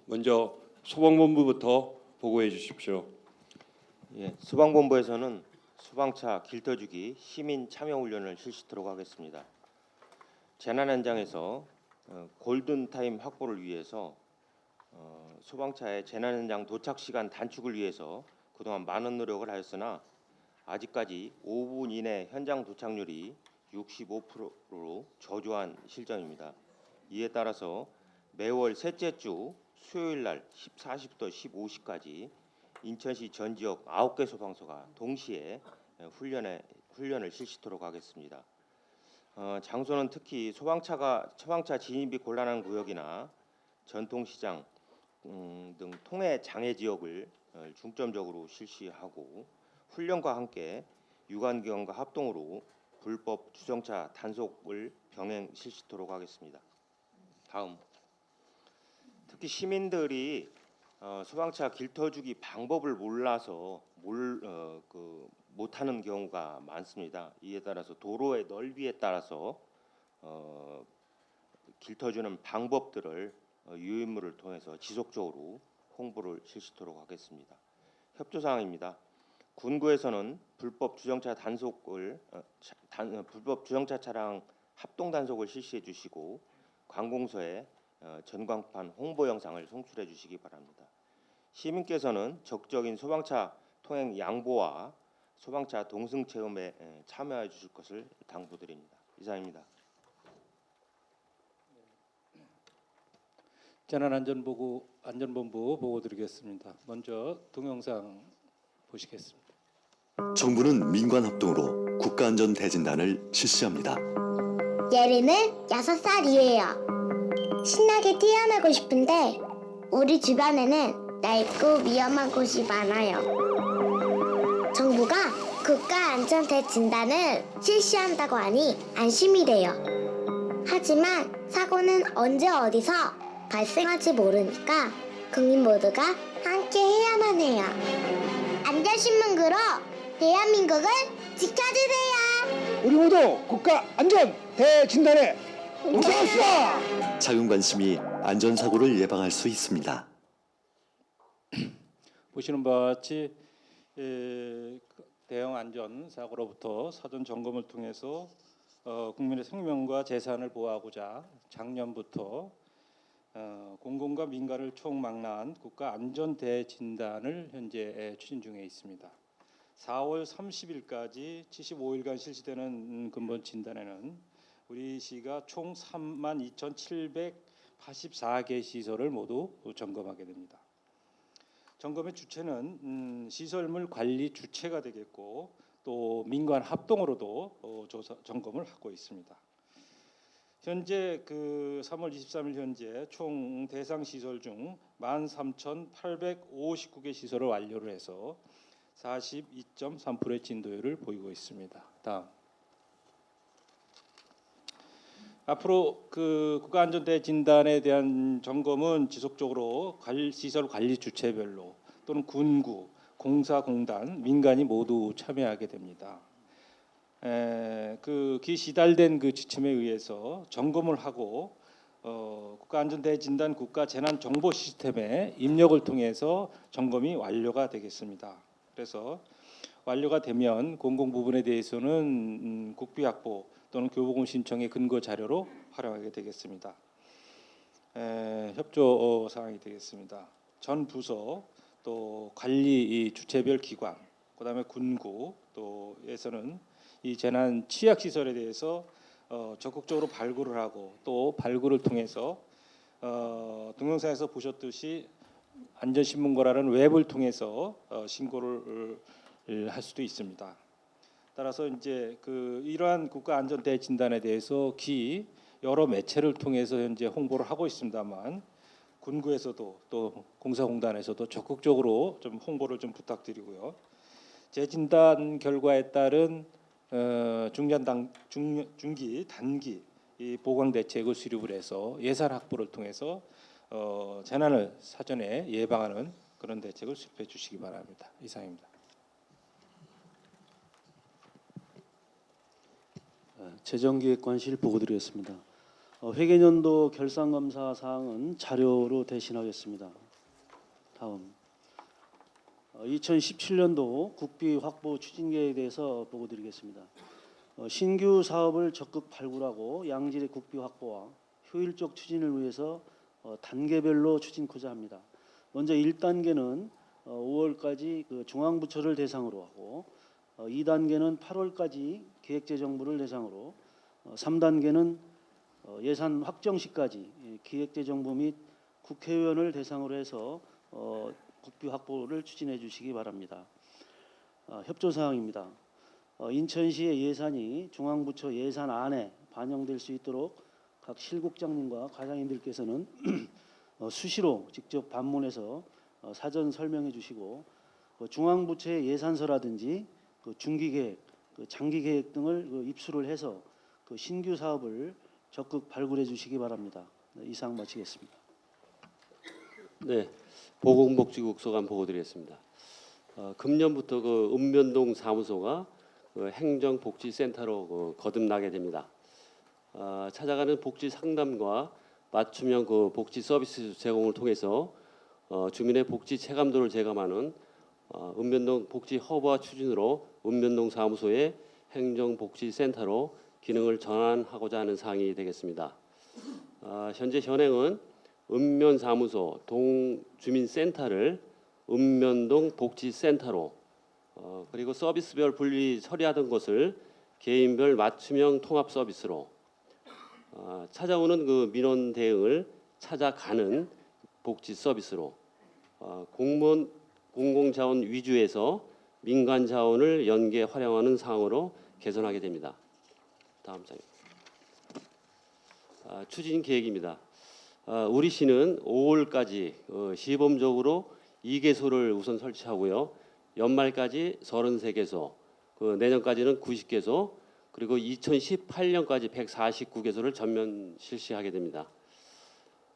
먼저 소방본부부터 보고해 주십시오. 예, 소방본부에서는 소방차 길터주기 시민 참여 훈련을 실시토록 하겠습니다. 재난 현장에서 골든 타임 확보를 위해서 소방차의 재난 현장 도착 시간 단축을 위해서 그동안 많은 노력을 하였으나 아직까지 5분 이내 현장 도착률이 65%로 저조한 실정입니다. 이에 따라서 매월 셋째 주 수요일 날 14시부터 15시까지 인천시 전 지역 9개 소방서가 동시에 훈련을 실시토록 하겠습니다. 장소는 특히 소방차 진입이 곤란한 구역이나 전통시장 등 통해 장애 지역을 중점적으로 실시하고 훈련과 함께 유관기관과 합동으로 불법 주정차 단속을 병행 실시토록 하겠습니다. 다음, 특히 시민들이 소방차 길터주기 방법을 몰라서 못하는 경우가 많습니다. 이에 따라서 도로의 넓이에 따라서 길터주는 방법들을 유인물을 통해서 지속적으로 홍보를 실시토록 하겠습니다. 협조사항입니다. 군구에서는 불법 주정차 차량 합동 단속을 실시해 주시고 관공서에 전광판 홍보 영상을 송출해 주시기 바랍니다. 시민께서는 적극적인 소방차 통행 양보와 소방차 동승 체험에 참여해 주실 것을 당부드립니다. 이상입니다. 재난안전본부 보고 드리겠습니다. 먼저 동영상 보시겠습니다. 정부는 민관 합동으로 국가안전 대진단을 실시합니다. 예리는 6살이에요. 신나게 뛰어놀고 싶은데 우리 주변에는 낡고 위험한 곳이 많아요. 정부가 국가안전대진단을 실시한다고 하니 안심이 돼요. 하지만 사고는 언제 어디서 발생할지 모르니까 국민 모두가 함께 해야만 해요. 안전신문구로 대한민국을 지켜주세요. 우리 모두 국가 안전 대진단에 동참합시다. 작은 관심이 안전사고를 예방할 수 있습니다. 보시는 바와 같이 대형 안전 사고로부터 사전 점검을 통해서 국민의 생명과 재산을 보호하고자 작년부터 공공과 민간을 총망라한 국가 안전 대진단을 현재 추진 중에 있습니다. 4월 30일까지 75일간 실시되는 근본 진단에는 우리 시가 총 32,784개 시설을 모두 점검하게 됩니다. 점검의 주체는 시설물 관리 주체가 되겠고 또 민관 합동으로도 점검을 하고 있습니다. 현재 3월 23일 현재 총 대상 시설 중 13,859개 시설을 완료를 해서 42.3%의 진도율을 보이고 있습니다. 다음. 앞으로 국가안전대진단에 대한 점검은 지속적으로 시설 관리 주체별로 또는 군구, 공사공단, 민간이 모두 참여하게 됩니다. 시달된 지침에 의해서 점검을 하고 국가안전대진단 국가재난정보 시스템에 입력을 통해서 점검이 완료가 되겠습니다. 그래서 완료가 되면 공공 부분에 대해서는 국비 확보 또는 교부금 신청의 근거 자료로 활용하게 되겠습니다. 협조 사항이 되겠습니다. 전 부서 또 관리 주체별 기관, 그다음에 군구 또에서는 이 재난 취약 시설에 대해서 적극적으로 발굴을 하고 또 발굴을 통해서 동영상에서 보셨듯이 안전신문고라는 웹을 통해서 신고를 할 수도 있습니다. 따라서 이제 이러한 국가안전대진단에 대해서 여러 매체를 통해서 현재 홍보를 하고 있습니다만 군구에서도 또 공사공단에서도 적극적으로 좀 홍보를 좀 부탁드리고요. 재진단 결과에 따른 중기, 단기 이 보강 대책을 수립을 해서 예산 확보를 통해서 재난을 사전에 예방하는 그런 대책을 수립해 주시기 바랍니다. 이상입니다. 재정기획관실 보고드리겠습니다. 회계년도 결산검사 사항은 자료로 대신하겠습니다. 다음 2017년도 국비 확보 추진 계획에 대해서 보고드리겠습니다. 신규 사업을 적극 발굴하고 양질의 국비 확보와 효율적 추진을 위해서 단계별로 추진코자 합니다. 먼저 1단계는 5월까지 그 중앙부처를 대상으로 하고 2단계는 8월까지 기획재정부를 대상으로 3단계는 예산 확정 시까지 기획재정부 및 국회의원을 대상으로 해서 국비 확보를 추진해 주시기 바랍니다. 협조 사항입니다. 인천시의 예산이 중앙부처 예산안에 반영될 수 있도록 각 실국장님과 과장님들께서는 수시로 직접 방문해서 사전 설명해 주시고 중앙부처의 예산서라든지 중기계획, 장기계획 등을 입수를 해서 신규 사업을 적극 발굴해 주시기 바랍니다. 이상 마치겠습니다. 네, 보건복지국 소관 보고드리겠습니다. 금년부터 읍면동 사무소가 행정복지센터로 거듭나게 됩니다. 찾아가는 복지 상담과 맞춤형 복지 서비스 제공을 통해서 주민의 복지 체감도를 제감하는 읍면동 복지 허브화 추진으로 읍면동 사무소의 행정복지센터로 기능을 전환하고자 하는 사항이 되겠습니다. 현재 현행은 읍면사무소 동주민센터를 읍면동 복지센터로 그리고 서비스별 분리 처리하던 것을 개인별 맞춤형 통합 서비스로 찾아오는 민원 대응을 찾아가는 복지 서비스로 공무원 공공자원 위주에서 민간 자원을 연계 활용하는 상황으로 개선하게 됩니다. 다음 장입니다. 추진 계획입니다. 우리 시는 5월까지 시범적으로 2개소를 우선 설치하고요. 연말까지 33개소, 내년까지는 90개소, 그리고 2018년까지 149개소를 전면 실시하게 됩니다.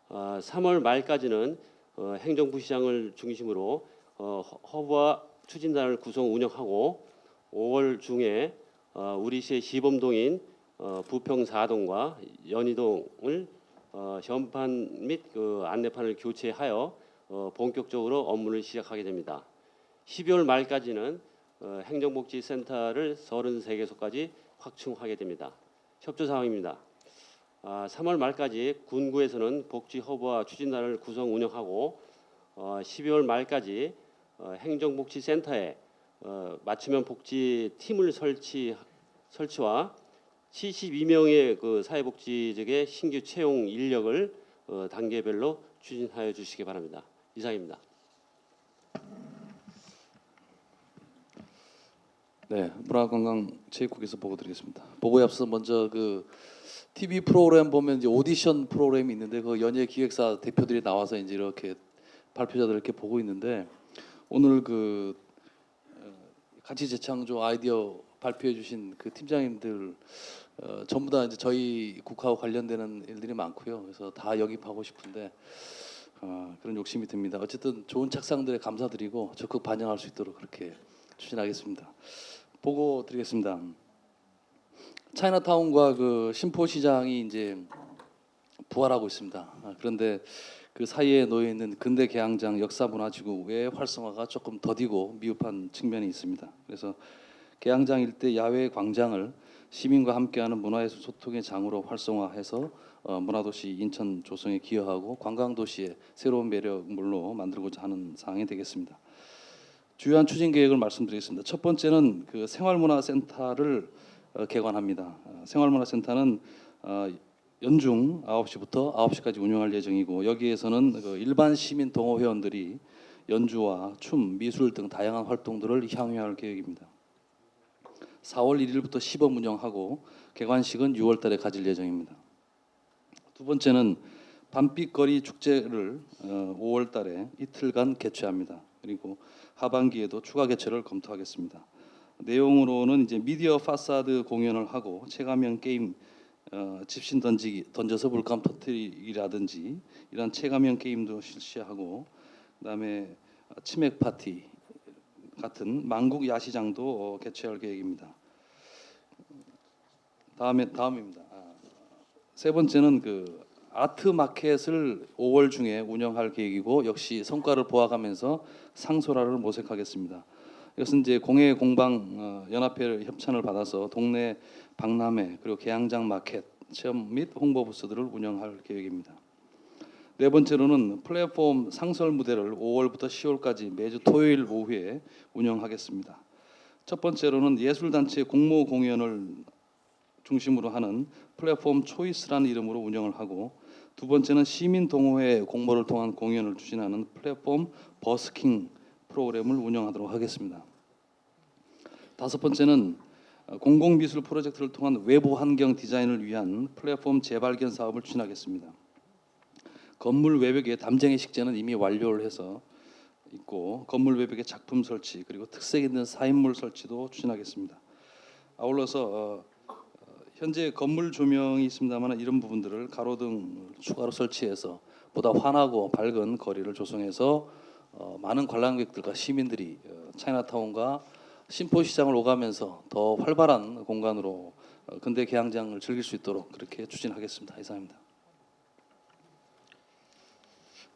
3월 말까지는 행정부시장을 중심으로 허브와 추진단을 구성 운영하고 5월 중에 우리 시의 시범동인 부평 4동과 연희동을 현판 및 안내판을 교체하여 본격적으로 업무를 시작하게 됩니다. 12월 말까지는 행정복지센터를 33개소까지 확충하게 됩니다. 협조 사항입니다. 3월 말까지 군구에서는 복지 허브와 추진단을 구성 운영하고 12월 말까지 행정복지센터에 맞춤형 복지 팀을 설치와 72명의 사회복지직의 신규 채용 인력을 단계별로 추진하여 주시기 바랍니다. 이상입니다. 네, 문화관광체육국에서 보고 드리겠습니다. 보고에 앞서 먼저 TV 프로그램 보면 이제 오디션 프로그램이 있는데 연예 기획사 대표들이 나와서 이제 이렇게 발표자들 이렇게 보고 있는데 오늘 가치 재창조 아이디어 발표해 주신 팀장님들 전부 다 이제 저희 국가와 관련되는 일들이 많고요. 그래서 다 영입하고 싶은데 그런 욕심이 듭니다. 어쨌든 좋은 착상들에 감사드리고 적극 반영할 수 있도록 그렇게 추진하겠습니다. 보고 드리겠습니다. 차이나타운과 신포시장이 이제 부활하고 있습니다. 그런데 그 사이에 놓여 있는 근대 개항장 역사문화지구의 활성화가 조금 더디고 미흡한 측면이 있습니다. 그래서 개항장 일대 야외 광장을 시민과 함께하는 문화예술 소통의 장으로 활성화해서 문화도시 인천 조성에 기여하고 관광도시의 새로운 매력물로 만들고자 하는 사항이 되겠습니다. 주요한 추진 계획을 말씀드리겠습니다. 첫 번째는 생활문화센터를 개관합니다. 생활문화센터는 연중 9시부터 9시까지 운영할 예정이고 여기에서는 일반 시민 동호 회원들이 연주와 춤, 미술 등 다양한 활동들을 향유할 계획입니다. 4월 1일부터 시범 운영하고 개관식은 6월 달에 가질 예정입니다. 두 번째는 밤빛거리 축제를 5월 달에 이틀간 개최합니다. 그리고 하반기에도 추가 개최를 검토하겠습니다. 내용으로는 이제 미디어 파사드 공연을 하고 체감형 게임 집신 던져서 물감 터뜨리기라든지 이런 체감형 게임도 실시하고 그다음에 치맥 파티 같은 만국 야시장도 개최할 계획입니다. 다음입니다. 세 번째는 그 아트 마켓을 5월 중에 운영할 계획이고 역시 성과를 보아가면서 상소라를 모색하겠습니다. 이것은 이제 공예 공방 연합회 협찬을 받아서 동네 박람회 그리고 개항장 마켓 체험 및 홍보 부스들을 운영할 계획입니다. 네 번째로는 플랫폼 상설 무대를 5월부터 10월까지 매주 토요일 오후에 운영하겠습니다. 첫 번째로는 예술단체 공모 공연을 중심으로 하는 플랫폼 초이스라는 이름으로 운영을 하고, 두 번째는 시민 동호회 공모를 통한 공연을 추진하는 플랫폼 버스킹 프로그램을 운영하도록 하겠습니다. 다섯 번째는 공공미술 프로젝트를 통한 외부 환경 디자인을 위한 플랫폼 재발견 사업을 추진하겠습니다. 건물 외벽에 담쟁이 식재는 이미 완료를 해서 있고 건물 외벽에 작품 설치 그리고 특색 있는 사인물 설치도 추진하겠습니다. 아울러서 현재 건물 조명이 있습니다만 이런 부분들을 가로등 추가로 설치해서 보다 환하고 밝은 거리를 조성해서 많은 관람객들과 시민들이 차이나타운과 신포시장을 오가면서 더 활발한 공간으로 근대 개항장을 즐길 수 있도록 그렇게 추진하겠습니다. 이상입니다.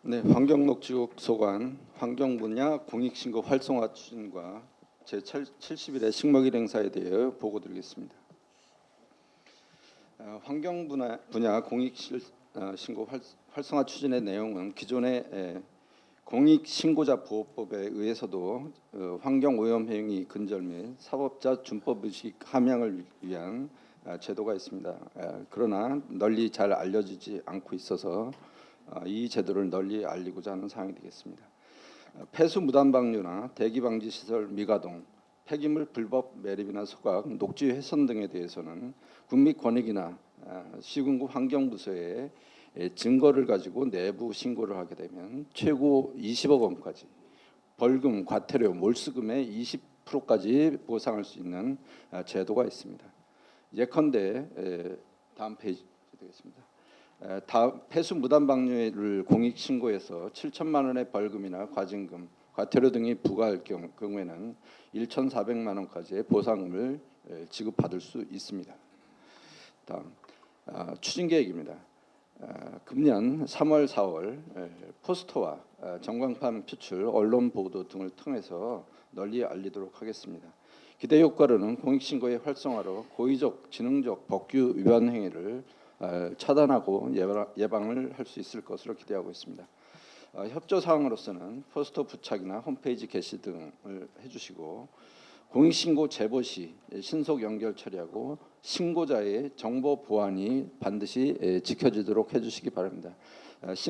네, 환경녹지국 소관 환경 분야 공익신고 활성화 추진과 제71회 식목일 행사에 대해 보고드리겠습니다. 환경 분야 공익신고 활성화 추진의 내용은 기존의 공익신고자 보호법에 의해서도 환경오염 행위 근절 및 사업자 준법 의식 함양을 위한 제도가 있습니다. 그러나 널리 잘 알려지지 않고 있어서 이 제도를 널리 알리고자 하는 사항이 되겠습니다. 폐수 무단 방류나 대기 방지 시설 미가동, 폐기물 불법 매립이나 소각, 녹지 훼손 등에 대해서는 국민권익이나 시군구 환경부서에 증거를 가지고 내부 신고를 하게 되면 최고 20억 원까지 벌금, 과태료, 몰수금의 20%까지 보상할 수 있는 제도가 있습니다. 예컨대 다음 페이지 되겠습니다. 폐수 무단 방류를 공익 신고해서 7천만 원의 벌금이나 과징금, 과태료 등이 부과할 경우에는 1,400만 원까지의 보상금을 지급받을 수 있습니다. 다음 추진 계획입니다. 금년 3월, 4월 포스터와 전광판 표출, 언론 보도 등을 통해서 널리 알리도록 하겠습니다. 기대 효과로는 공익신고의 활성화로 고의적, 지능적 법규 위반 행위를 차단하고 예방을 할 수 있을 것으로 기대하고 있습니다. 협조 사항으로서는 포스터 부착이나 홈페이지 게시 등을 해주시고 공익신고 제보 시 신속 연결 처리하고 신고자의 정보 보안이 반드시 지켜지도록 해주시기 바랍니다.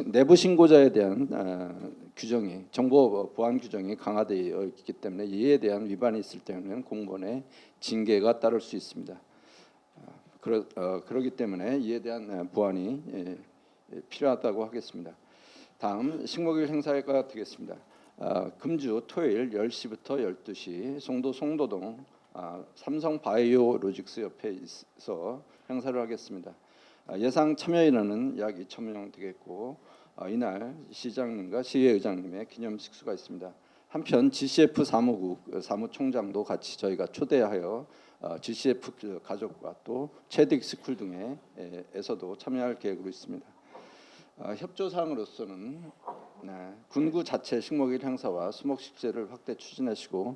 내부 신고자에 대한 규정이 정보 보안 규정이 강화되어 있기 때문에 이에 대한 위반이 있을 때는 공무원의 징계가 따를 수 있습니다. 그렇기 때문에 이에 대한 보완이 필요하다고 하겠습니다. 다음 식목일 행사가 되겠습니다. 금주 토요일 10시부터 12시 송도 송도동 삼성 바이오로직스 옆에서 행사를 하겠습니다. 예상 참여 인원은 약 2,000명 되겠고 이날 시장님과 시의회의장님의 기념 식수가 있습니다. 한편 GCF 사무국 사무총장도 같이 저희가 초대하여 GCF 가족과 또 체득스쿨 등에서도 참여할 계획으로 있습니다. 협조 사항으로서는 군구 자체 식목일 행사와 수목식재를 확대 추진하시고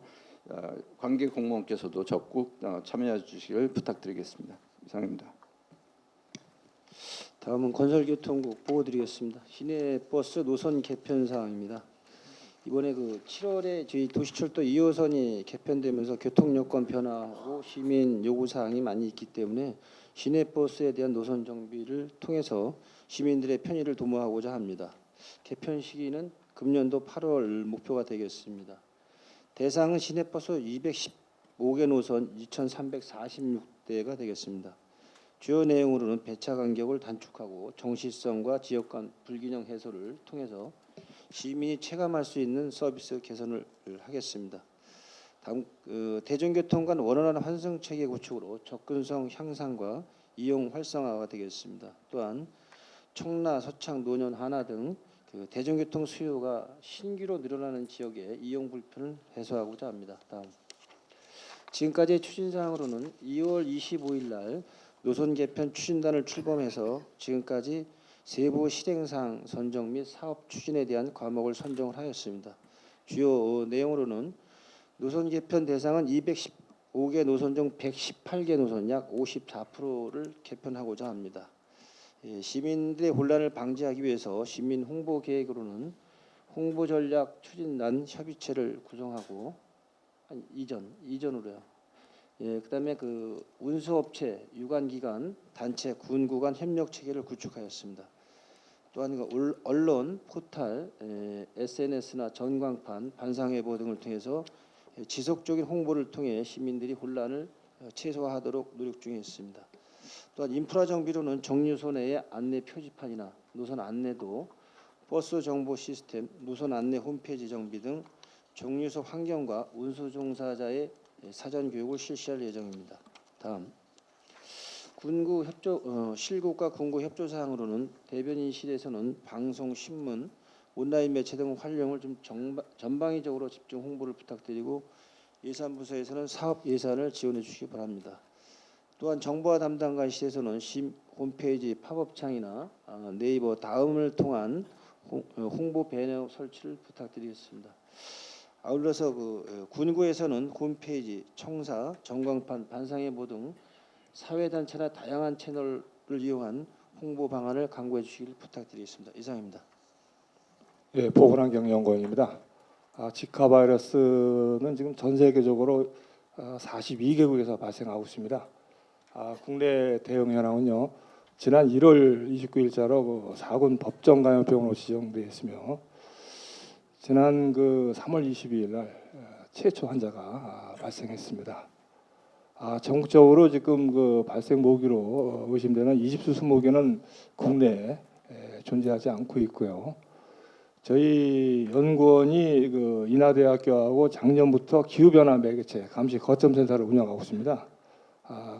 관계 공무원께서도 적극 참여해 주시길 부탁드리겠습니다. 이상입니다. 다음은 건설교통국 보고드리겠습니다. 시내버스 노선 개편 사항입니다. 이번에 7월에 저희 도시철도 2호선이 개편되면서 교통 여건 변화하고 시민 요구 사항이 많이 있기 때문에 시내버스에 대한 노선 정비를 통해서 시민들의 편의를 도모하고자 합니다. 개편 시기는 금년도 8월 목표가 되겠습니다. 대상은 시내버스 215개 노선 2,346대가 되겠습니다. 주요 내용으로는 배차 간격을 단축하고 정시성과 지역 간 불균형 해소를 통해서 시민이 체감할 수 있는 서비스 개선을 하겠습니다. 다음 대중교통 간 원활한 환승 체계 구축으로 접근성 향상과 이용 활성화가 되겠습니다. 또한 청라, 서창, 노년, 하나 등 대중교통 수요가 신규로 늘어나는 지역의 이용 불편을 해소하고자 합니다. 다음 지금까지의 추진 사항으로는 2월 25일 날 노선 개편 추진단을 출범해서 지금까지 세부 실행사항 선정 및 사업 추진에 대한 과목을 선정을 하였습니다. 주요 내용으로는 노선 개편 대상은 215개 노선 중 118개 노선 약 54%를 개편하고자 합니다. 시민들의 혼란을 방지하기 위해서 시민 홍보 계획으로는 홍보 전략 추진단 협의체를 구성하고 이전으로요. 그다음에 그 운수업체, 유관기관, 단체, 군구 간 협력 체계를 구축하였습니다. 또한 그 언론, 포탈, SNS나 전광판, 반상회보 등을 통해서 지속적인 홍보를 통해 시민들이 혼란을 최소화하도록 노력 중에 있습니다. 또한 인프라 정비로는 정류소 내의 안내 표지판이나 노선 안내도, 버스 정보 시스템, 노선 안내 홈페이지 정비 등 정류소 환경과 운수 종사자의 사전 교육을 실시할 예정입니다. 다음 군구 협조 실국과 군구 협조 사항으로는 대변인실에서는 방송, 신문, 온라인 매체 등 활용을 좀 전방위적으로 집중 홍보를 부탁드리고 예산부서에서는 사업 예산을 지원해 주시기 바랍니다. 또한 정보화 담당관실에서는 홈페이지 팝업창이나 네이버 다음을 통한 홍보 배너 설치를 부탁드리겠습니다. 아울러서 군구에서는 홈페이지, 청사, 전광판, 반상회보 등 사회단체나 다양한 채널을 이용한 홍보 방안을 강구해 주시길 부탁드리겠습니다. 이상입니다. 예, 보건환경연구원입니다. 지카 바이러스는 지금 전 세계적으로 42개국에서 발생하고 있습니다. 국내 대응 현황은요. 지난 1월 29일자로 사군 법정 감염병으로 지정되어 있으며 지난 3월 22일 날 최초 환자가 발생했습니다. 전국적으로 지금 발생 모기로 의심되는 이집스 모기는 국내에 존재하지 않고 있고요. 저희 연구원이 인하대학교하고 작년부터 기후변화 매개체 감시 거점센터를 운영하고 있습니다.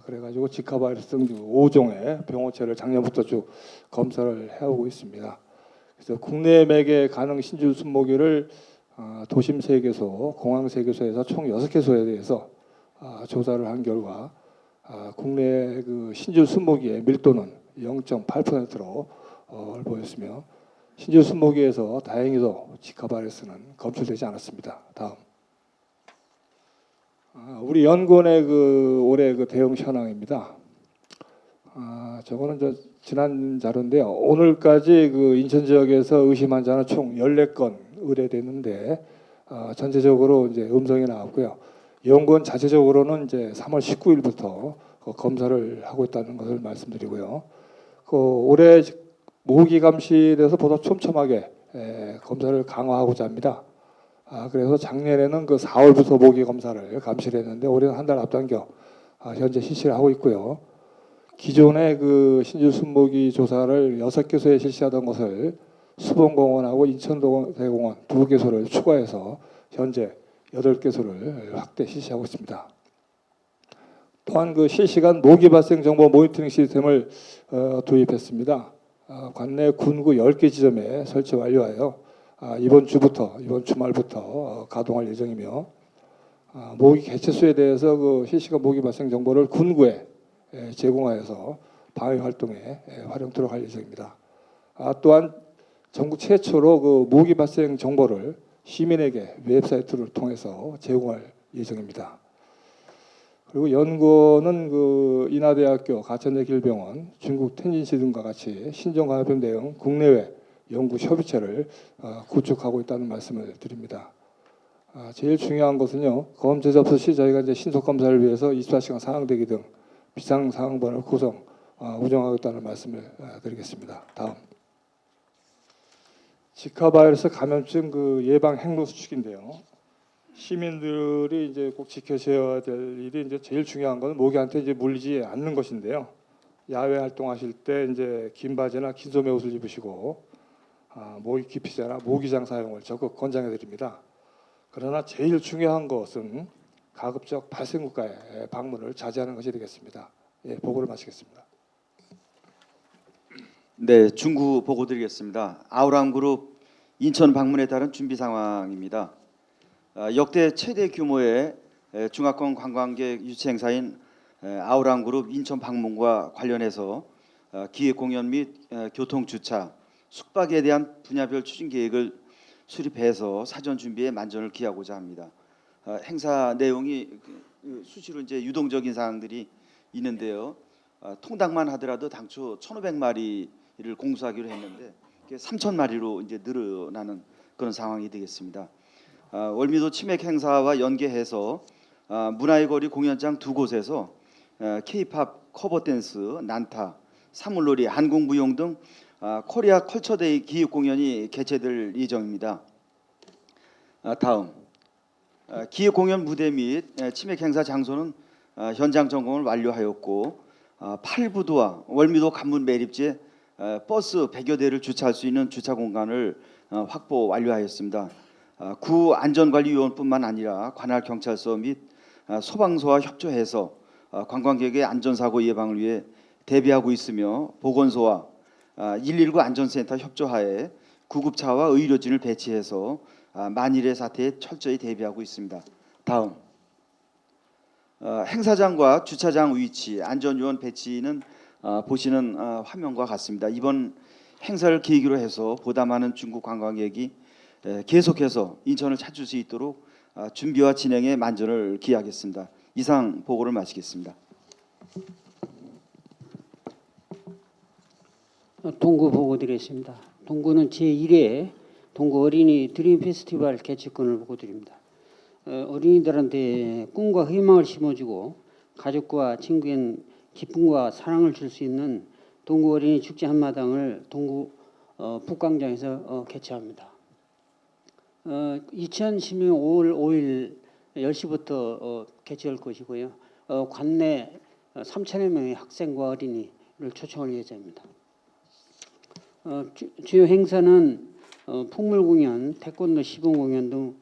그래가지고 지카 바이러스 등 5종의 병호체를 작년부터 쭉 검사를 해오고 있습니다. 그래서 국내 매개 가능 신주 순모기를 도심 3개소, 공항 3개소에서 총 6개소에 대해서 조사를 한 결과 국내 신주 순모기의 밀도는 0.8%로 보였으며 신주 순모기에서 다행히도 지카 바이러스는 검출되지 않았습니다. 다음. 우리 연구원의 올해 대응 현황입니다. 저거는 지난 자료인데요. 오늘까지 인천 지역에서 의심 환자는 총 14건 의뢰됐는데 전체적으로 이제 음성이 나왔고요. 연구원 자체적으로는 이제 3월 19일부터 검사를 하고 있다는 것을 말씀드리고요. 올해 모기 감시에 대해서 보다 촘촘하게 검사를 강화하고자 합니다. 그래서 작년에는 4월부터 모기 검사를 감시를 했는데 올해는 한 달 앞당겨 현재 실시를 하고 있고요. 기존의 신주 순모기 조사를 6개소에 실시하던 것을 수봉공원하고 인천대공원 2개소를 추가해서 현재 8개소를 확대 실시하고 있습니다. 또한 실시간 모기 발생 정보 모니터링 시스템을 도입했습니다. 관내 군구 10개 지점에 설치 완료하여 이번 주말부터 가동할 예정이며 모기 개체수에 대해서 실시간 모기 발생 정보를 군구에 제공하여서 방위 활동에 활용토록 할 예정입니다. 또한 전국 최초로 모기 발생 정보를 시민에게 웹사이트를 통해서 제공할 예정입니다. 그리고 연구원은 인하대학교, 가천대 길병원, 중국 텐진시 등과 같이 신종감염병 대응 국내외 연구 협의체를 구축하고 있다는 말씀을 드립니다. 제일 중요한 것은요. 검체 접수 시 저희가 이제 신속 검사를 위해서 24시간 상황대기 등 비상 상황번을 구성 운영하겠다는 말씀을 드리겠습니다. 다음. 지카 바이러스 감염증 예방 행로 수칙인데요. 시민들이 이제 꼭 지켜셔야 될 일이 이제 제일 중요한 것은 모기한테 이제 물리지 않는 것인데요. 야외 활동하실 때 이제 긴 바지나 긴 소매 옷을 입으시고 모기 기피제나 모기장 사용을 적극 권장해 드립니다. 그러나 제일 중요한 것은 가급적 발생국가의 방문을 자제하는 것이 되겠습니다. 예, 보고를 마치겠습니다. 네, 중구 보고 드리겠습니다. 아우람그룹 인천 방문에 따른 준비 상황입니다. 역대 최대 규모의 중화권 관광객 유치 행사인 아우랑그룹 인천 방문과 관련해서 기획 공연 및 교통 주차, 숙박에 대한 분야별 추진 계획을 수립해서 사전 준비에 만전을 기하고자 합니다. 행사 내용이 수시로 이제 유동적인 사항들이 있는데요. 통닭만 하더라도 당초 1,500마리를 공수하기로 했는데 3,000마리로 이제 늘어나는 그런 상황이 되겠습니다. 월미도 치맥 행사와 연계해서 문화의 거리 공연장 두 곳에서 K-팝 커버 댄스, 난타, 사물놀이, 한국무용 등 코리아 컬처데이 기획 공연이 개최될 예정입니다. 다음 기획 공연 무대 및 치맥 행사 장소는 현장 점검을 완료하였고 8부두와 월미도 관문 매립지에 버스 100여 대를 주차할 수 있는 주차 공간을 확보 완료하였습니다. 구 안전관리위원뿐만 아니라 관할 경찰서 및 소방서와 협조해서 관광객의 안전사고 예방을 위해 대비하고 있으며 보건소와 119 안전센터 협조하에 구급차와 의료진을 배치해서 만일의 사태에 철저히 대비하고 있습니다. 다음 행사장과 주차장 위치, 안전요원 배치는 보시는 화면과 같습니다. 이번 행사를 계기로 해서 보다 많은 중국 관광객이 계속해서 인천을 찾을 수 있도록 준비와 진행에 만전을 기하겠습니다. 이상 보고를 마치겠습니다. 동구 보고 드리겠습니다. 동구는 제1회 동구 어린이 드림 페스티벌 개최권을 보고 드립니다. 어린이들한테 꿈과 희망을 심어주고 가족과 친구엔 기쁨과 사랑을 줄 수 있는 동구 어린이 축제 한마당을 동구 북광장에서 개최합니다. 2016년 5월 5일 10시부터 개최할 것이고요. 관내 3,000여 명의 학생과 어린이를 초청할 예정입니다. 주요 행사는 풍물 공연, 태권도 시범 공연 등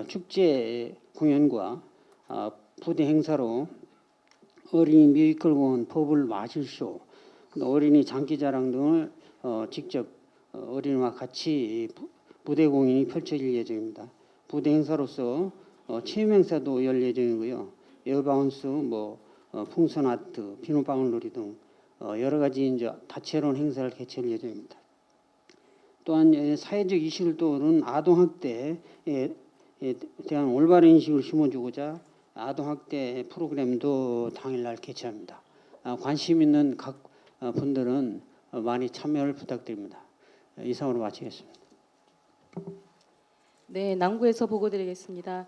축제 공연과 부대 행사로 어린이 뮤지컬 공연, 버블 마술쇼, 어린이 장기자랑 등을 직접 어린이와 같이 무대 공연이 펼쳐질 예정입니다. 부대 행사로서 체험 행사도 열 예정이고요. 에어바운스, 풍선 아트, 비눗방울놀이 등 여러 가지 이제 다채로운 행사를 개최할 예정입니다. 또한 사회적 이슈를 떠오르는 아동학대에 대한 올바른 인식을 심어주고자 아동학대 프로그램도 당일날 개최합니다. 관심 있는 각 분들은 많이 참여를 부탁드립니다. 이상으로 마치겠습니다. 네, 남구에서 보고드리겠습니다.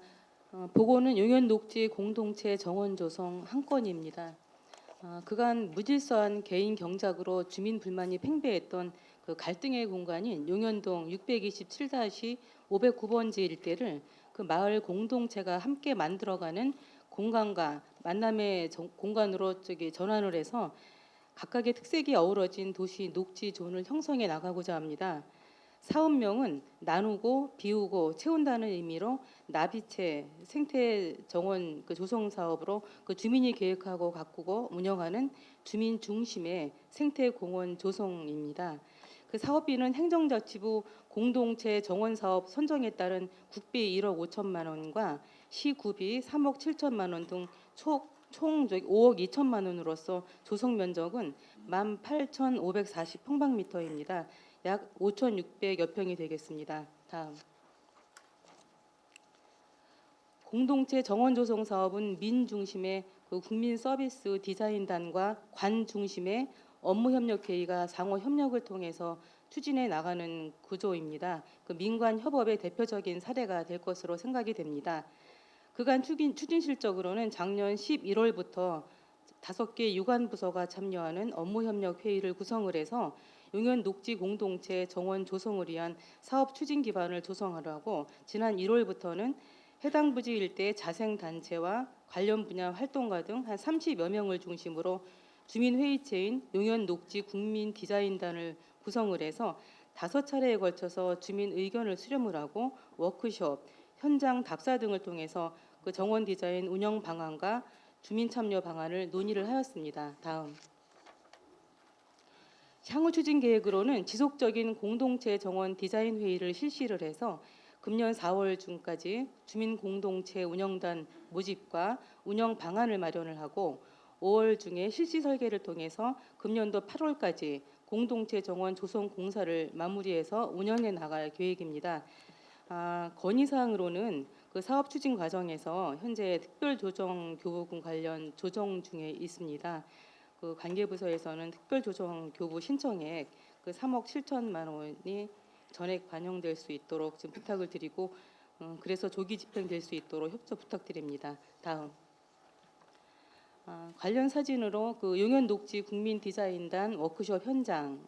보고는 용현 녹지 공동체 정원 조성 한 건입니다. 그간 무질서한 개인 경작으로 주민 불만이 팽배했던 그 갈등의 공간인 용현동 627-509번지 일대를 그 마을 공동체가 함께 만들어가는 공간과 만남의 공간으로 전환을 해서 각각의 특색이 어우러진 도시 녹지 존을 형성해 나가고자 합니다. 사업명은 나누고 비우고 채운다는 의미로 나비채 생태 정원 조성 사업으로 주민이 계획하고 가꾸고 운영하는 주민 중심의 생태 공원 조성입니다. 그 사업비는 행정자치부 공동체 정원 사업 선정에 따른 국비 1억 5천만 원과 시구비 3억 7천만 원 등 총 5억 2천만 원으로서 조성 면적은 18,540평방미터입니다. 약 5,600여 평이 되겠습니다. 다음. 공동체 정원 조성 사업은 민 중심의 국민 서비스 디자인단과 관 중심의 업무 협력 회의가 상호 협력을 통해서 추진해 나가는 구조입니다. 민관 협업의 대표적인 사례가 될 것으로 생각이 됩니다. 그간 추진 실적으로는 작년 11월부터 5개 유관 부서가 참여하는 업무 협력 회의를 구성을 해서 용현 녹지 공동체 정원 조성을 위한 사업 추진 기반을 조성하라고 지난 1월부터는 해당 부지 일대 자생 단체와 관련 분야 활동가 등 한 30여 명을 중심으로 주민 회의체인 용현 녹지 국민 디자인단을 구성을 해서 5차례에 걸쳐서 주민 의견을 수렴을 하고 워크숍, 현장 답사 등을 통해서 그 정원 디자인 운영 방안과 주민 참여 방안을 논의를 하였습니다. 다음. 향후 추진 계획으로는 지속적인 공동체 정원 디자인 회의를 실시를 해서 금년 4월 중까지 주민 공동체 운영단 모집과 운영 방안을 마련을 하고 5월 중에 실시 설계를 통해서 금년도 8월까지 공동체 정원 조성 공사를 마무리해서 운영해 나갈 계획입니다. 건의사항으로는 그 사업 추진 과정에서 현재 특별조정교부금 관련 조정 중에 있습니다. 그 관계부서에서는 특별조정교부 신청액 그 3억 7천만 원이 전액 반영될 수 있도록 지금 부탁을 드리고 그래서 조기 집행될 수 있도록 협조 부탁드립니다. 다음 관련 사진으로 그 용현 녹지 국민 디자인단 워크숍 현장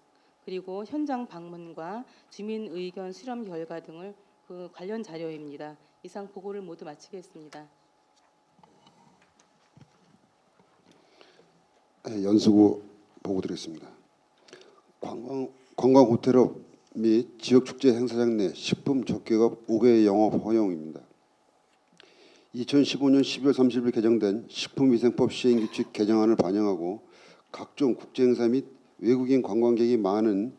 그리고 현장 방문과 주민 의견 수렴 결과 등을 그 관련 자료입니다. 이상 보고를 모두 마치겠습니다. 네, 연수구 보고 드리겠습니다. 관광 호텔업 및 지역 축제 행사장 내 식품 접객업 5개 영업 허용입니다. 2015년 12월 30일 개정된 식품위생법 시행규칙 개정안을 반영하고 각종 국제 행사 및 외국인 관광객이 많은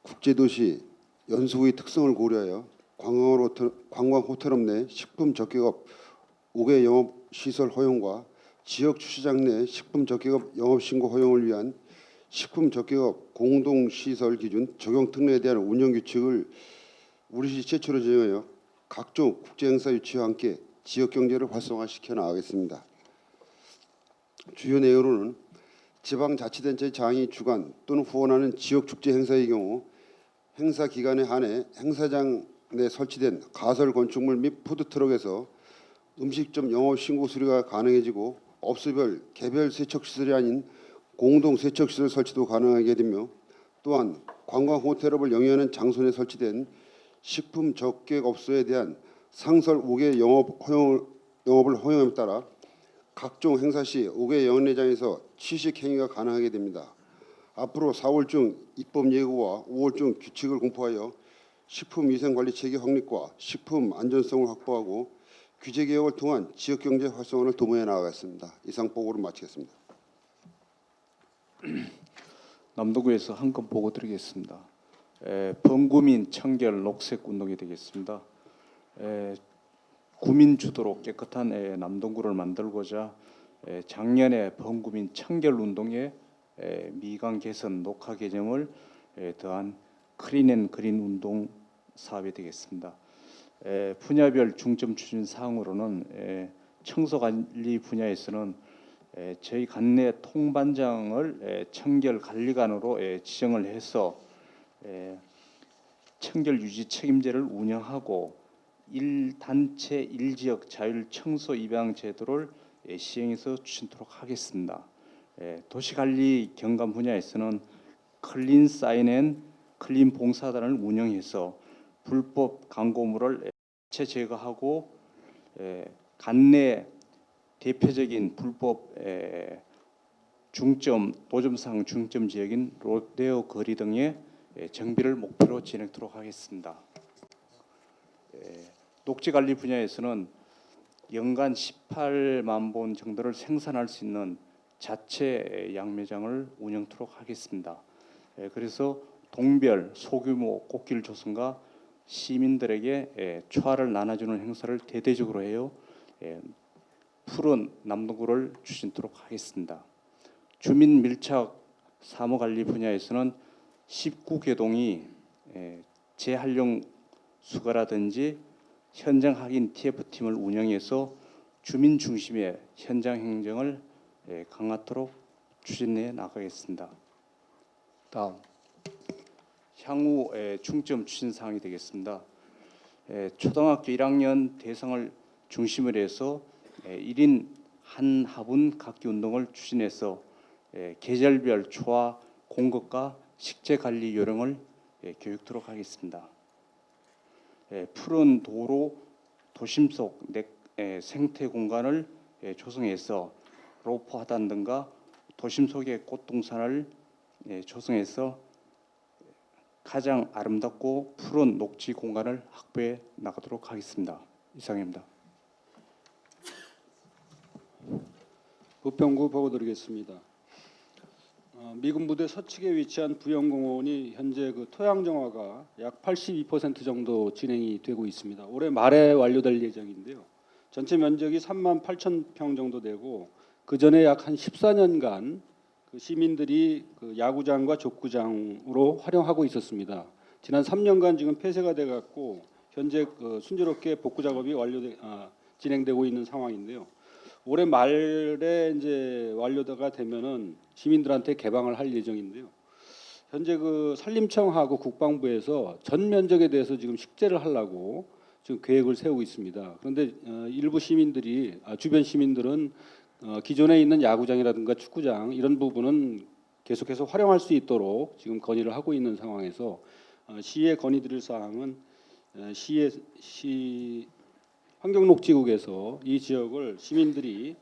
국제도시 연수구의 특성을 고려하여 관광 호텔업 내 식품 접객업 5개 영업 시설 허용과 지역 주시장 내 식품 접객업 영업 신고 허용을 위한 식품 접객업 공동 시설 기준 적용 특례에 대한 운영 규칙을 우리시 최초로 제정하여 각종 국제 행사 유치와 함께 지역 경제를 활성화시켜 나가겠습니다. 주요 내용으로는 지방자치단체 장이 주관 또는 후원하는 지역 축제 행사의 경우 행사 기간에 한해 행사장 내 설치된 가설 건축물 및 푸드트럭에서 음식점 영업 신고 수리가 가능해지고 업소별 개별 세척시설이 아닌 공동 세척시설 설치도 가능하게 되며 또한 관광 호텔업을 영위하는 장소 내 설치된 식품 접객업소에 대한 상설 5개 영업을 허용함에 따라 각종 행사 시 5개 영업내장에서 취식 행위가 가능하게 됩니다. 앞으로 4월 중 입법 예고와 5월 중 규칙을 공포하여 식품위생관리 체계 확립과 식품 안전성을 확보하고 규제 개혁을 통한 지역경제 활성화를 도모해 나가겠습니다. 이상 보고를 마치겠습니다. 남도구에서 한 건 보고 드리겠습니다. 범구민 청결 녹색 운동이 되겠습니다. 구민 주도로 깨끗한 남동구를 만들고자 작년에 범구민 청결 운동에 미관 개선 녹화 개념을 더한 클린앤그린 운동 사업이 되겠습니다. 분야별 중점 추진 사항으로는 청소관리 분야에서는 저희 관내 통반장을 청결관리관으로 지정을 해서 청결 유지 책임제를 운영하고 1단체 1지역 자율 청소 입양 제도를 시행해서 추진토록 하겠습니다. 도시관리 경관 분야에서는 클린 사인앤 클린 봉사단을 운영해서 불법 광고물을 제거하고 관내 대표적인 불법 중점 노점상 중점 지역인 롯데오 거리 등의 정비를 목표로 진행토록 하겠습니다. 녹지관리 분야에서는 연간 18만 본 정도를 생산할 수 있는 자체 양매장을 운영토록 하겠습니다. 그래서 동별 소규모 꽃길 조성과 시민들에게 초하를 나눠주는 행사를 대대적으로 해요. 푸른 남동구를 추진토록 하겠습니다. 주민 밀착 사무관리 분야에서는 19개동이 재활용 수거라든지 현장 확인 TF팀을 운영해서 주민 중심의 현장 행정을 강화토록 추진해 나가겠습니다. 다음 향후 중점 추진 사항이 되겠습니다. 초등학교 1학년 대상을 중심으로 해서 1인 한 화분 갖기 운동을 추진해서 계절별 초와 공급과 식재 관리 요령을 교육토록 하겠습니다. 푸른 도로 도심 속 생태 공간을 조성해서 로프 하단 등과 도심 속의 꽃동산을 조성해서 가장 아름답고 푸른 녹지 공간을 확보해 나가도록 하겠습니다. 이상입니다. 부평구 보고 드리겠습니다. 미군 부대 서측에 위치한 부영공원이 현재 그 토양 정화가 약 82% 정도 진행이 되고 있습니다. 올해 말에 완료될 예정인데요. 전체 면적이 3만 8천 평 정도 되고 그 전에 약 한 14년간 그 시민들이 그 야구장과 족구장으로 활용하고 있었습니다. 지난 3년간 지금 폐쇄가 돼 갖고 현재 순조롭게 복구 작업이 진행되고 있는 상황인데요. 올해 말에 이제 완료가 되면은 시민들한테 개방을 할 예정인데요. 현재 그 산림청하고 국방부에서 전 면적에 대해서 지금 식재를 하려고 지금 계획을 세우고 있습니다. 그런데 일부 시민들이 주변 시민들은 기존에 있는 야구장이라든가 축구장 이런 부분은 계속해서 활용할 수 있도록 지금 건의를 하고 있는 상황에서 시에 건의드릴 사항은 시 환경녹지국에서 이 지역을 시민들이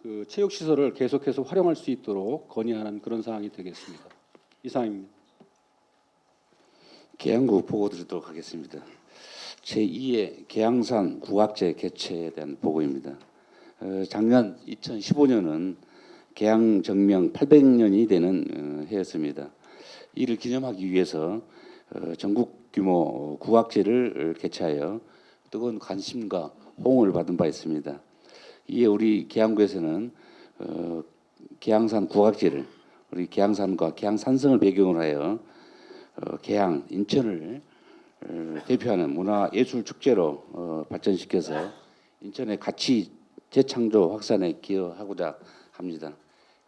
그 체육시설을 계속해서 활용할 수 있도록 건의하는 그런 사항이 되겠습니다. 이상입니다. 계양구 보고 드리도록 하겠습니다. 제2회 계양산 국악제 개최에 대한 보고입니다. 작년 2015년은 계양 정명 800년이 되는 해였습니다. 이를 기념하기 위해서 전국 규모 국악제를 개최하여 뜨거운 관심과 호응을 받은 바 있습니다. 이에 우리 계양구에서는 계양산 국악제를 우리 계양산과 계양산성을 배경으로 하여 계양, 인천을 대표하는 문화예술축제로 발전시켜서 인천의 가치 재창조 확산에 기여하고자 합니다.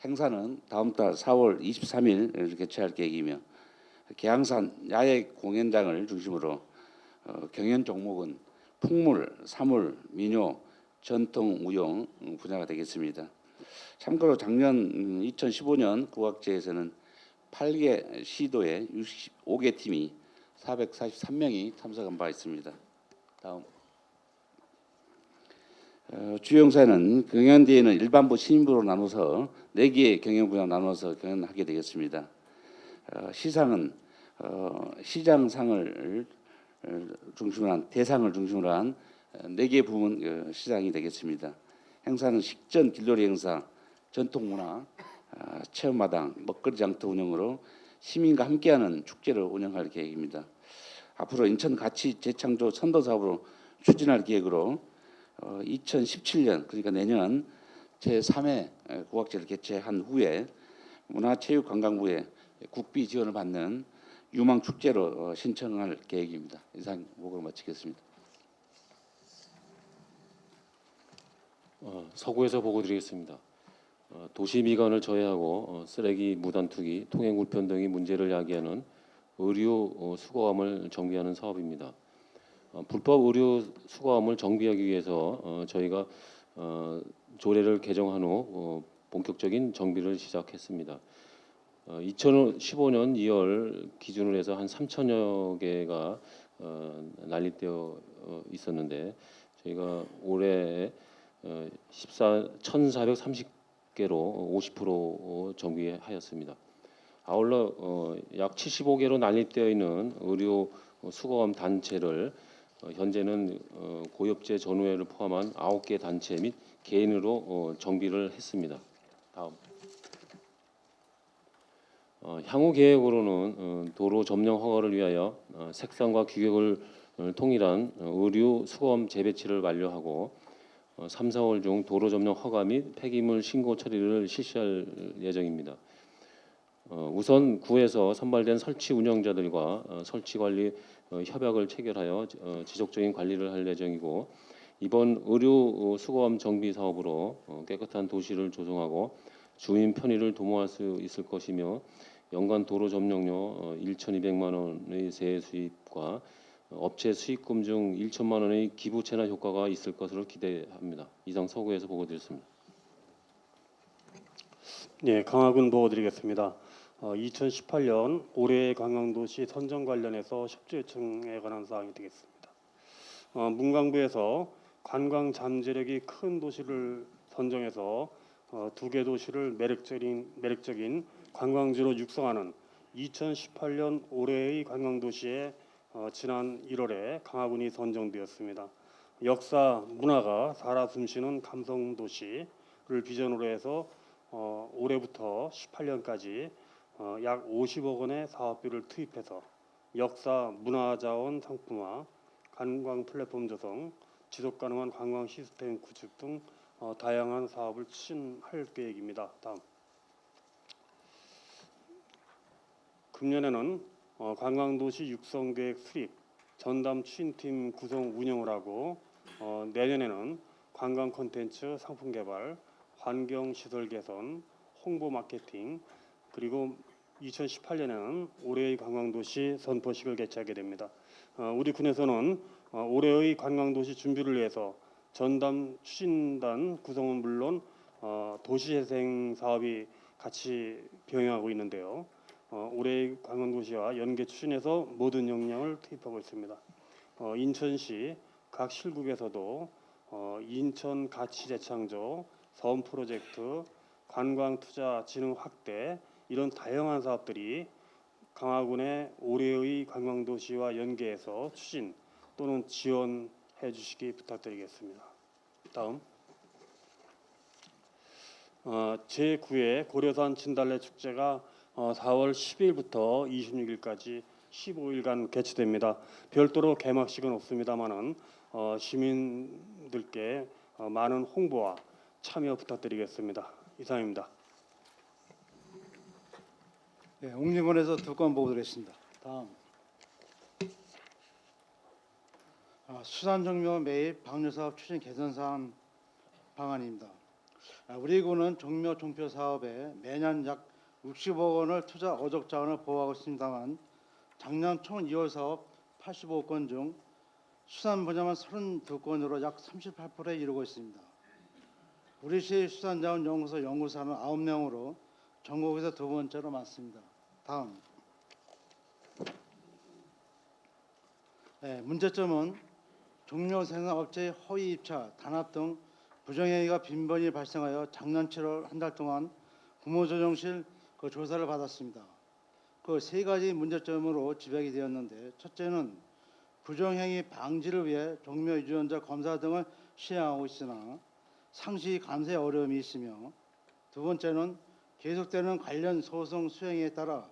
행사는 다음 달 4월 23일 개최할 계획이며 계양산 야외 공연장을 중심으로 경연 종목은 풍물, 사물, 민요, 전통, 무용 분야가 되겠습니다. 참고로 작년 2015년 국악제에서는 8개 시도에 65개 팀이 443명이 참석한 바 있습니다. 다음. 주요 행사는 경연 뒤에는 일반부, 시민부로 나눠서 4개의 경연 분야 나눠서 경연하게 되겠습니다. 시상은 시장상을 중심으로 한 대상을 중심으로 한 4개 부문 시상이 되겠습니다. 행사는 식전 길놀이 행사, 전통문화, 체험마당, 먹거리 장터 운영으로 시민과 함께하는 축제를 운영할 계획입니다. 앞으로 인천 가치 재창조 선도 사업으로 추진할 계획으로 2017년 그러니까 내년 제3회 국악제를 개최한 후에 문화체육관광부의 국비 지원을 받는 유망축제로 신청할 계획입니다. 이상 보고를 마치겠습니다. 서구에서 보고 드리겠습니다. 도시 미관을 저해하고 쓰레기 무단 투기, 통행 불편 등의 문제를 야기하는 의류 수거함을 정비하는 사업입니다. 불법 의류 수거함을 정비하기 위해서 저희가 조례를 개정한 후 본격적인 정비를 시작했습니다. 2015년 2월 기준으로 해서 한 3천여 개가 난립되어 있었는데 저희가 올해 1,430개로 50% 정비하였습니다. 아울러 약 75개로 난립되어 있는 의료 수거함 단체를 현재는 고엽제 전후회를 포함한 9개 단체 및 개인으로 정비를 했습니다. 다음. 향후 계획으로는 도로 점령 허가를 위하여 색상과 규격을 통일한 의류 수거함 재배치를 완료하고 3, 4월 중 도로 점령 허가 및 폐기물 신고 처리를 실시할 예정입니다. 우선 구에서 선발된 설치 운영자들과 설치 관리 협약을 체결하여 지속적인 관리를 할 예정이고 이번 의류 수거함 정비 사업으로 깨끗한 도시를 조성하고 주민 편의를 도모할 수 있을 것이며 연간 도로 점령료 1,200만 원의 세액 수입과 업체 수익금 중 1천만 원의 기부 채납 효과가 있을 것으로 기대합니다. 이상 서구에서 보고드렸습니다. 네, 강화군 보고드리겠습니다. 2018년 올해의 관광도시 선정 관련해서 협조 요청에 관한 사항이 되겠습니다. 문광부에서 관광 잠재력이 큰 도시를 선정해서 2개 도시를 매력적인 관광지로 육성하는 2018년 올해의 관광도시에 지난 1월에 강화군이 선정되었습니다. 역사, 문화가 살아 숨쉬는 감성도시를 비전으로 해서 올해부터 18년까지 약 50억 원의 사업비를 투입해서 역사, 문화자원 상품화, 관광 플랫폼 조성, 지속가능한 관광 시스템 구축 등 다양한 사업을 추진할 계획입니다. 다음. 금년에는 관광도시 육성계획 수립, 전담 추진팀 구성 운영을 하고 내년에는 관광 콘텐츠 상품 개발, 환경시설 개선, 홍보 마케팅, 그리고 2018년에는 올해의 관광도시 선포식을 개최하게 됩니다. 우리 군에서는 올해의 관광도시 준비를 위해서 전담 추진단 구성은 물론 도시재생 사업이 같이 병행하고 있는데요. 올해의 관광도시와 연계 추진해서 모든 역량을 투입하고 있습니다. 인천시 각 실국에서도 인천 가치 재창조, 사업 프로젝트, 관광 투자 진흥 확대 이런 다양한 사업들이 강화군의 올해의 관광도시와 연계해서 추진 또는 지원해 주시기 부탁드리겠습니다. 다음. 제9회 고려산 진달래 축제가 4월 10일부터 26일까지 15일간 개최됩니다. 별도로 개막식은 없습니다만은 시민들께 많은 홍보와 참여 부탁드리겠습니다. 이상입니다. 네, 옥리군에서 두 건 보고 드리겠습니다. 다음. 수산종묘 매입 방류사업 추진 개선 사항 방안입니다. 우리 군은 종묘 종표 사업에 매년 약 60억 원을 투자 어적 자원을 보유하고 있습니다만 작년 총 2월 사업 85건 중 수산 분야만 32건으로 약 38%에 이르고 있습니다. 우리시 수산자원연구소 연구사는 9명으로 전국에서 두 번째로 많습니다. 다음. 문제점은 종묘 생산업체의 허위 입차, 단합 등 부정행위가 빈번히 발생하여 작년 7월 한 달 동안 국무조정실 조사를 받았습니다. 그 세 가지 문제점으로 지적이 되었는데, 첫째는 부정행위 방지를 위해 종묘 유전자 검사 등을 시행하고 있으나 상시 감사에 어려움이 있으며, 두 번째는 계속되는 관련 소송 수행에 따라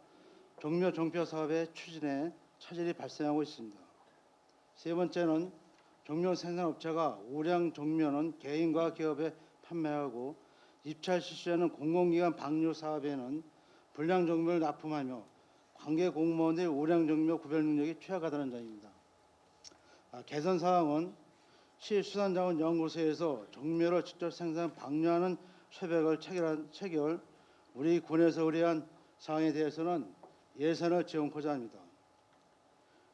종묘 종표 사업의 추진에 차질이 발생하고 있습니다. 세 번째는 종묘 생산업체가 우량 종묘는 개인과 기업에 판매하고 입찰 실시하는 공공기관 방류 사업에는 불량 종묘를 납품하며 관계 공무원의 우량 종묘 구별 능력이 취약하다는 점입니다. 개선 사항은 시수산자원연구소에서 종묘를 직접 생산 방류하는 협약을 체결 우리 군에서 의뢰한 사항에 대해서는 예산을 지원코자 합니다.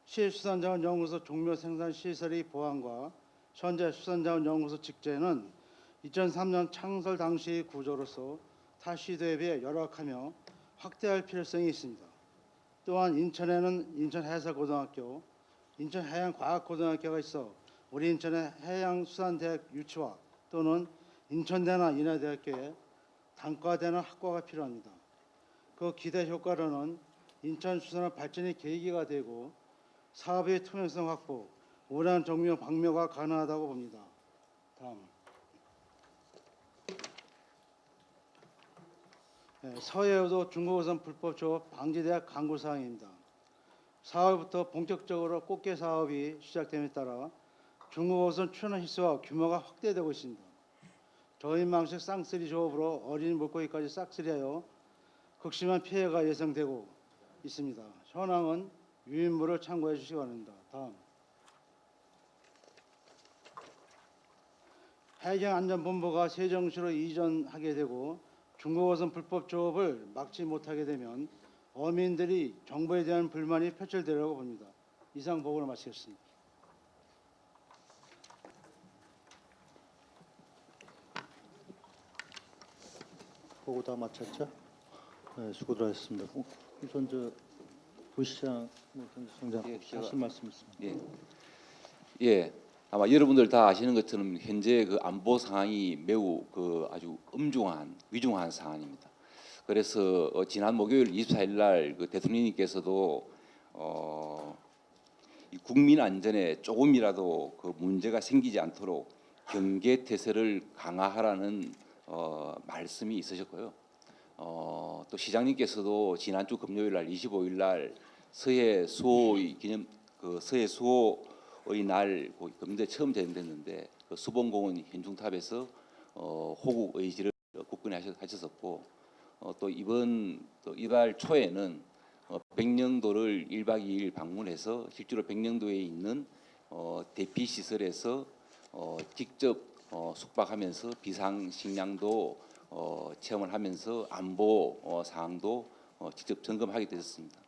시수산자원연구소 종묘 생산 시설의 보완과 현재 수산자원연구소 직제는 2003년 창설 당시의 구조로서 타 시도에 비해 열악하며 확대할 필요성이 있습니다. 또한 인천에는 인천해사고등학교, 인천해양과학고등학교가 있어 우리 인천의 해양수산대학 유치와 또는 인천대나 인하대학교에 단과되는 학과가 필요합니다. 그 기대 효과로는 인천 수산업 발전의 계기가 되고 사업의 투명성 확보, 우량 종묘 방묘가 가능하다고 봅니다. 다음. 서해오도 중국어선 불법 조업 방지대학 강구 사항입니다. 4월부터 본격적으로 꽃게 사업이 시작됨에 따라 중국어선 출현 횟수와 규모가 확대되고 있습니다. 저인망식 쌍쓰리 조업으로 어린 물고기까지 싹쓸이하여 극심한 피해가 예상되고 있습니다. 현황은 유인물을 참고해 주시기 바랍니다. 다음. 해경안전본부가 세정시로 이전하게 되고 중국어선 불법 조업을 막지 못하게 되면 어민들이 정부에 대한 불만이 표출되려고 봅니다. 이상 보고를 마치겠습니다. 보고 다 마쳤죠? 네, 수고들 하셨습니다. 우선 부시장, 정장 하실 말씀 있습니다. 예, 아마 여러분들 다 아시는 것처럼 현재 그 안보 상황이 매우 아주 위중한 상황입니다. 그래서 지난 목요일 24일 날 그 대통령님께서도 이 국민 안전에 조금이라도 그 문제가 생기지 않도록 경계 태세를 강화하라는 말씀이 있으셨고요. 또 시장님께서도 지난주 금요일 날 25일 날 서해 수호의 기념 서해 수호의 날 금대 처음 진행됐는데 그 수봉공원 현중탑에서 호국 의지를 굳건히 하셨었고 또 이번 또 이달 초에는 백령도를 1박 2일 방문해서 실제로 백령도에 있는 대피 시설에서 직접 숙박하면서 비상 식량도 체험을 하면서 안보 사항도 직접 점검하게 되었습니다.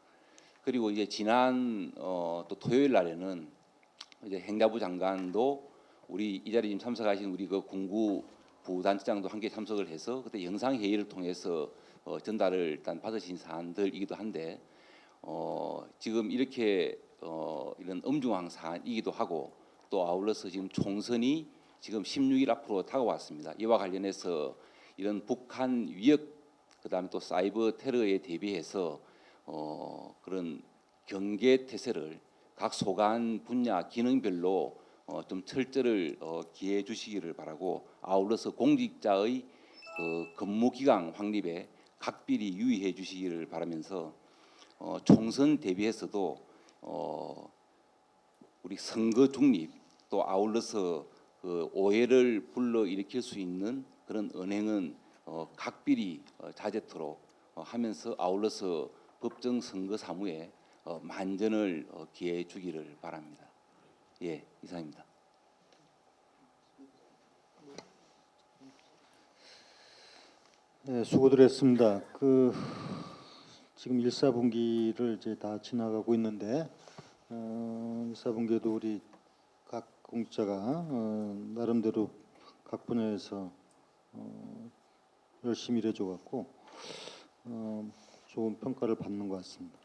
그리고 이제 지난 또 토요일 날에는 이제 행자부 장관도 우리 이 자리에 참석하신 우리 그 군구 부단장도 함께 참석을 해서 그때 영상 회의를 통해서 전달을 일단 받으신 사안들이기도 한데 지금 이렇게 이런 엄중한 사안이기도 하고 또 아울러서 지금 총선이 지금 16일 앞으로 다가왔습니다. 이와 관련해서 이런 북한 위협 그다음에 또 사이버 테러에 대비해서 그런 경계 태세를 각 소관 분야 기능별로 좀 철저를 기해 주시기를 바라고 아울러서 공직자의 그 근무 기간 확립에 각별히 유의해 주시기를 바라면서 총선 대비해서도 우리 선거 중립 또 아울러서 그 오해를 불러 일으킬 수 있는 그런 언행은 각별히 자제토록 하면서 아울러서 법정 선거 사무에 만전을 기해 주기를 바랍니다. 예, 이상입니다. 네, 수고들 했습니다. 지금 1사분기를 이제 다 지나가고 있는데 1사분기에도 우리 각 공직자가 나름대로 각 분야에서 열심히 일해줘 갖고 좋은 평가를 받는 것 같습니다.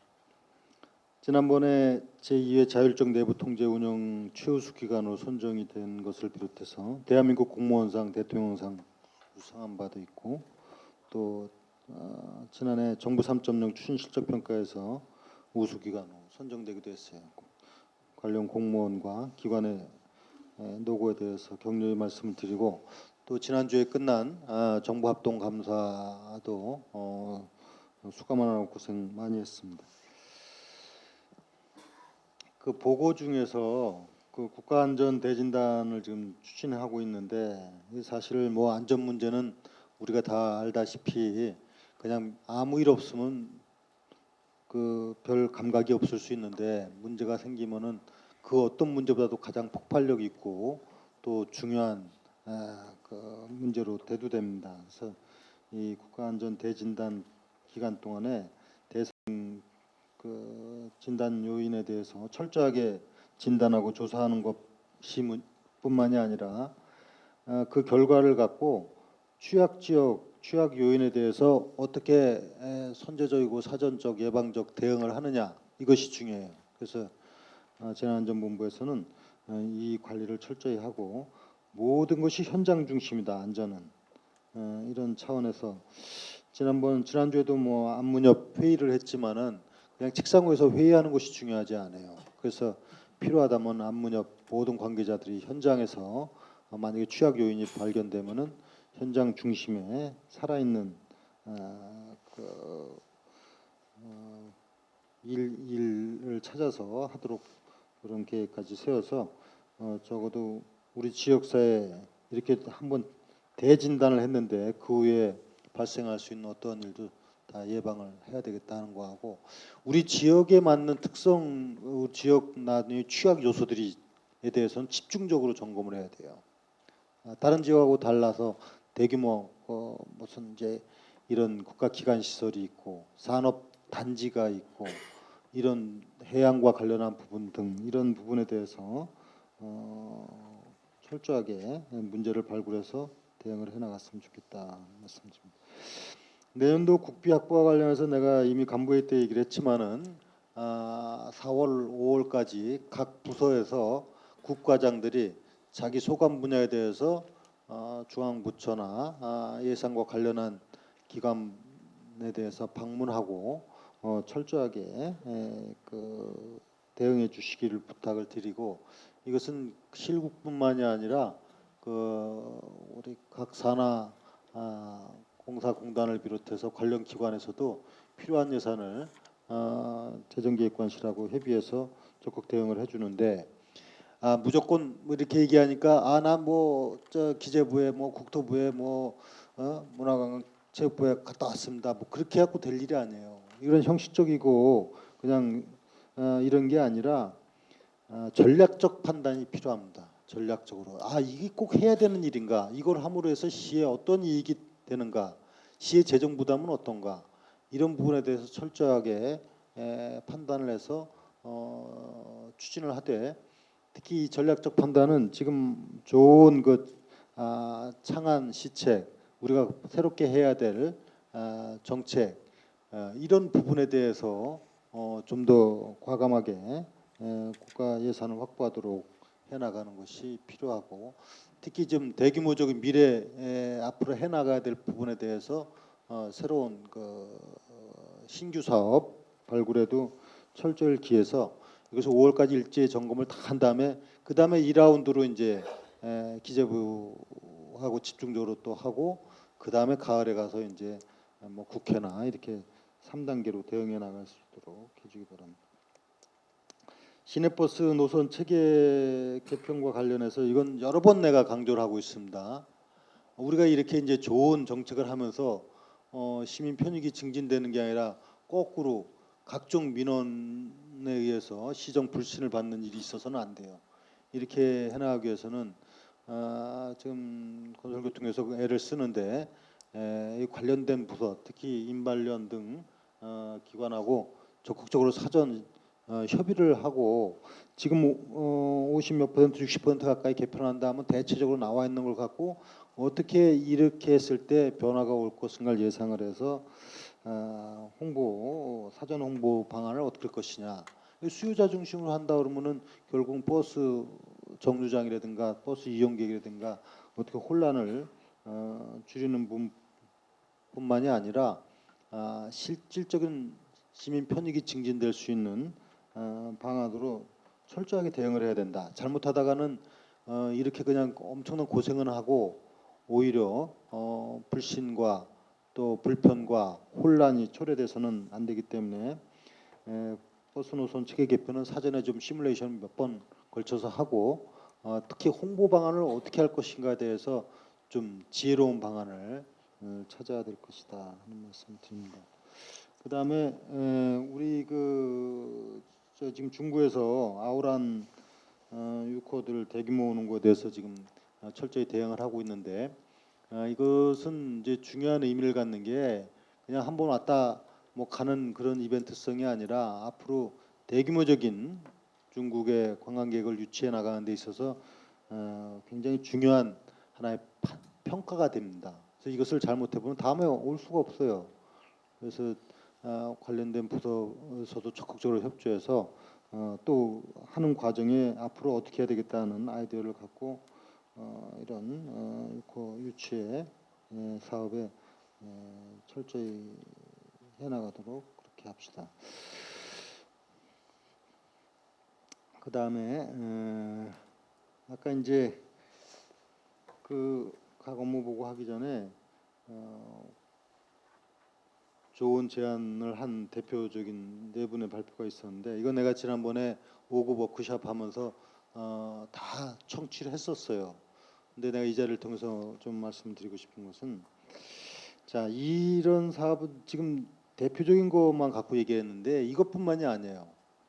지난번에 제2회 자율적 내부 통제 운영 최우수 기관으로 선정이 된 것을 비롯해서 대한민국 공무원상, 대통령상 수상한 바도 있고 또 지난해 정부 3.0 추진 실적 평가에서 우수 기관으로 선정되기도 했어요. 관련 공무원과 기관의 노고에 대해서 격려의 말씀을 드리고 또 지난주에 끝난 정부 합동 감사도 수감하느라고 고생 많이 했습니다. 그 보고 중에서 그 국가안전대진단을 지금 추진하고 있는데 사실 뭐 안전 문제는 우리가 다 알다시피 그냥 아무 일 없으면 그 별 감각이 없을 수 있는데 문제가 생기면은 그 어떤 문제보다도 가장 폭발력 있고 또 중요한 그 문제로 대두됩니다. 그래서 이 국가안전대진단 기간 동안에 대상 그 진단 요인에 대해서 철저하게 진단하고 조사하는 것이 뿐만이 아니라 그 결과를 갖고 취약 지역, 취약 요인에 대해서 어떻게 선제적이고 사전적 예방적 대응을 하느냐 이것이 중요해요. 그래서 재난안전본부에서는 이 관리를 철저히 하고 모든 것이 현장 중심이다. 안전은 이런 차원에서 지난주에도 뭐 안문협 회의를 했지만은 그냥 책상 위에서 회의하는 것이 중요하지 않아요. 그래서 필요하다면 안문협 모든 관계자들이 현장에서 만약에 취약 요인이 발견되면은 현장 중심에 살아있는 일을 찾아서 하도록 그런 계획까지 세워서 적어도 우리 지역사회에 이렇게 한번 대진단을 했는데 그 후에 발생할 수 있는 어떤 일도 다 예방을 해야 되겠다는 거하고 우리 지역에 맞는 특성 지역 나의 취약 요소들이에 대해서는 집중적으로 점검을 해야 돼요. 다른 지역하고 달라서 대규모 무슨 이제 이런 국가기관 시설이 있고 산업 단지가 있고 이런 해양과 관련한 부분 등 이런 부분에 대해서 철저하게 문제를 발굴해서 대응을 해나갔으면 좋겠다 말씀드립니다. 내년도 국비 확보와 관련해서 내가 이미 간부회 때 얘기를 했지만은 4월, 5월까지 각 부서에서 국과장들이 자기 소관 분야에 대해서 중앙부처나 예산과 관련한 기관에 대해서 방문하고 철저하게 그 대응해 주시기를 부탁을 드리고 이것은 실국뿐만이 아니라 그 우리 각 산하 공사공단을 비롯해서 관련 기관에서도 필요한 예산을 재정기획관실하고 협의해서 적극 대응을 해주는데 무조건 뭐 이렇게 얘기하니까 나 뭐 저 기재부에 뭐 국토부에 뭐 문화관광체육부에 갔다 왔습니다. 뭐 그렇게 갖고 될 일이 아니에요. 이런 형식적이고 그냥 이런 게 아니라 전략적 판단이 필요합니다. 전략적으로 이게 꼭 해야 되는 일인가? 이걸 함으로 해서 시에 어떤 이익이 되는가? 시의 재정 부담은 어떤가? 이런 부분에 대해서 철저하게 판단을 해서 추진을 하되 특히 이 전략적 판단은 지금 좋은 창안 시책 우리가 새롭게 해야 될 정책 이런 부분에 대해서 좀 더 과감하게 국가 예산을 확보하도록 해나가는 것이 필요하고 특히 좀 대규모적인 미래에 앞으로 해나가야 될 부분에 대해서 새로운 신규 사업 발굴에도 철저히 기해서 이것을 5월까지 일제히 점검을 다 한 다음에 그 다음에 2라운드로 이제 기재부하고 집중적으로 또 하고 그 다음에 가을에 가서 이제 뭐 국회나 이렇게 3단계로 대응해 나갈 수 있도록 해주기 바랍니다. 시내버스 노선 체계 개편과 관련해서 이건 여러 번 내가 강조를 하고 있습니다. 우리가 이렇게 이제 좋은 정책을 하면서 시민 편익이 증진되는 게 아니라 거꾸로 각종 민원에 의해서 시정 불신을 받는 일이 있어서는 안 돼요. 이렇게 해나가기 위해서는 지금 건설교통에서 애를 쓰는데 이 관련된 부서 특히 인발련 등 기관하고 적극적으로 사전 협의를 하고 지금 50몇 %, 60% 가까이 개편한다 하면 대체적으로 나와 있는 걸 갖고 어떻게 이렇게 했을 때 변화가 올 것인가를 예상을 해서 사전 홍보 방안을 어떻게 할 것이냐. 수요자 중심으로 한다 그러면은 결국 버스 정류장이라든가 버스 이용객이라든가 어떻게 혼란을 줄이는 뿐만이 아니라 실질적인 시민 편익이 증진될 수 있는 방안으로 철저하게 대응을 해야 된다. 잘못하다가는 이렇게 그냥 엄청난 고생을 하고 오히려 불신과 또 불편과 혼란이 초래돼서는 안 되기 때문에 버스 노선 체계 개편은 사전에 좀 시뮬레이션 몇 번 걸쳐서 하고 특히 홍보 방안을 어떻게 할 것인가에 대해서 좀 지혜로운 방안을 찾아야 될 것이다 하는 말씀 드립니다. 그 다음에 우리 지금 중구에서 아우란 유코들 대규모 오는 것에 대해서 지금 철저히 대응을 하고 있는데 이것은 이제 중요한 의미를 갖는 게 그냥 한번 왔다 뭐 가는 그런 이벤트성이 아니라 앞으로 대규모적인 중국의 관광객을 유치해 나가는 데 있어서 굉장히 중요한 하나의 평가가 됩니다. 그래서 이것을 잘못해 보면 다음에 올 수가 없어요. 그래서 관련된 부서에서도 적극적으로 협조해서 또 하는 과정에 앞으로 어떻게 해야 되겠다는 아이디어를 갖고 이런 유치의 사업에 철저히 해나가도록 그렇게 합시다. 그 다음에 아까 이제 각 업무 보고 하기 전에 좋은 제안을 한 대표적인 네 분의 발표가 있었는데 이건 내가 지난번에 5급 워크숍 하면서 다 청취를 했었어요. 근데 내가 이 자리를 통해서 좀 말씀드리고 싶은 것은 자 이런 사업은 지금 대표적인 것만 갖고 얘기했는데 이것뿐만이 아니에요.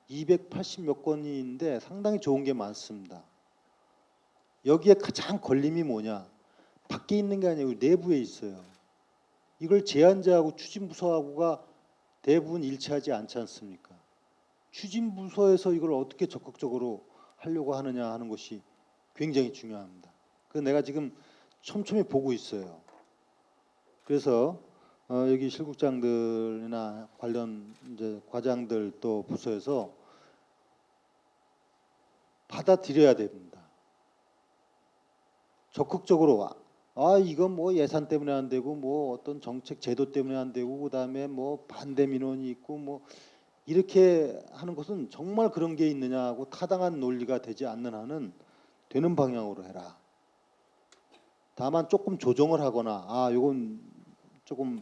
280몇 건인데 상당히 좋은 게 많습니다. 여기에 가장 걸림이 뭐냐? 밖에 있는 게 아니고 내부에 있어요. 이걸 제안자하고 추진부서하고가 대부분 일치하지 않지 않습니까? 추진부서에서 이걸 어떻게 적극적으로 하려고 하느냐 하는 것이 굉장히 중요합니다. 그래서 내가 지금 촘촘히 보고 있어요. 그래서 여기 실국장들이나 관련 이제 과장들 또 부서에서 받아들여야 됩니다. 적극적으로 이건 뭐 예산 때문에 안 되고 뭐 어떤 정책 제도 때문에 안 되고 그다음에 뭐 반대 민원이 있고 뭐 이렇게 하는 것은 정말 그런 게 있느냐고 타당한 논리가 되지 않는 한은 되는 방향으로 해라. 다만 조금 조정을 하거나 요건 조금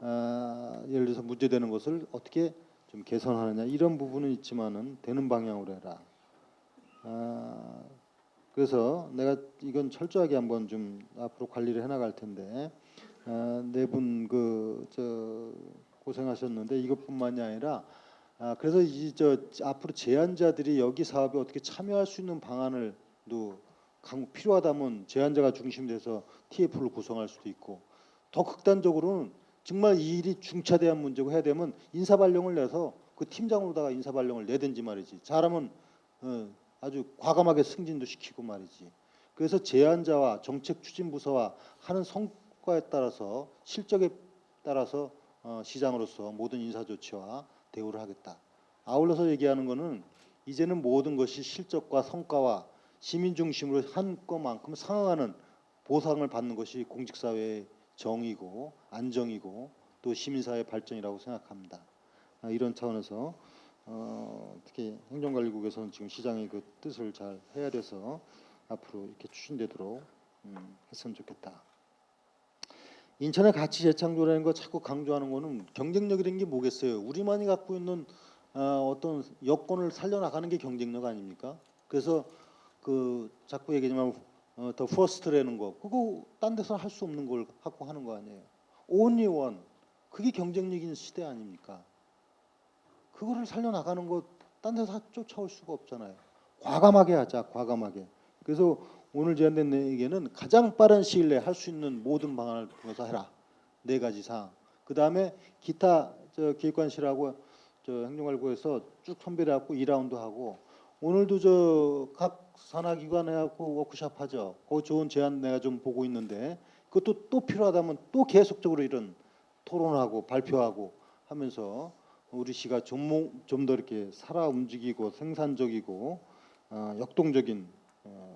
예를 들어서 문제되는 것을 어떻게 좀 개선하느냐 이런 부분은 있지만은 되는 방향으로 해라. 그래서 내가 이건 철저하게 한번 좀 앞으로 관리를 해나갈 텐데 네 분 고생하셨는데 이것뿐만이 아니라 그래서 앞으로 제안자들이 여기 사업에 어떻게 참여할 수 있는 방안을 필요하다면 제안자가 중심돼서 TF를 구성할 수도 있고 더 극단적으로는 정말 이 일이 중차대한 문제고 해야 되면 인사발령을 내서 그 팀장으로다가 인사발령을 내든지 말이지. 잘하면 아주 과감하게 승진도 시키고 말이지. 그래서 제안자와 정책추진부서와 하는 성과에 따라서 실적에 따라서 시장으로서 모든 인사조치와 대우를 하겠다. 아울러서 얘기하는 것은 이제는 모든 것이 실적과 성과와 시민 중심으로 한 것만큼 상응하는 보상을 받는 것이 공직사회의 정의고 안정이고 또 시민사회 발전이라고 생각합니다. 이런 차원에서 특히 행정관리국에서는 지금 시장의 그 뜻을 잘 헤아려서 앞으로 이렇게 추진되도록 했으면 좋겠다. 인천의 가치 재창조라는 거 자꾸 강조하는 거는 경쟁력이라는 게 뭐겠어요? 우리만이 갖고 있는 어떤 여건을 살려나가는 게 경쟁력 아닙니까? 그래서 그 자꾸 얘기하지만 더 퍼스트라는 거 그거 딴 데서는 할 수 없는 걸 갖고 하는 거 아니에요. only one 그게 경쟁력인 시대 아닙니까? 그거를 살려나가는 거 딴 데서 쫓아올 수가 없잖아요. 과감하게 하자. 과감하게. 그래서 오늘 제안된 얘기는 가장 빠른 시일 내에 할 수 있는 모든 방안을 통해서 해라. 4가지 사항. 그다음에 기타 기획관실하고 행정관리부에서 쭉 선별해갖고 2라운드 하고 오늘도 각 산하기관 해갖고 워크숍 하죠. 그 좋은 제안 내가 좀 보고 있는데 그것도 또 필요하다면 또 계속적으로 이런 토론하고 발표하고 하면서 우리 시가 좀 더 이렇게 살아 움직이고 생산적이고 역동적인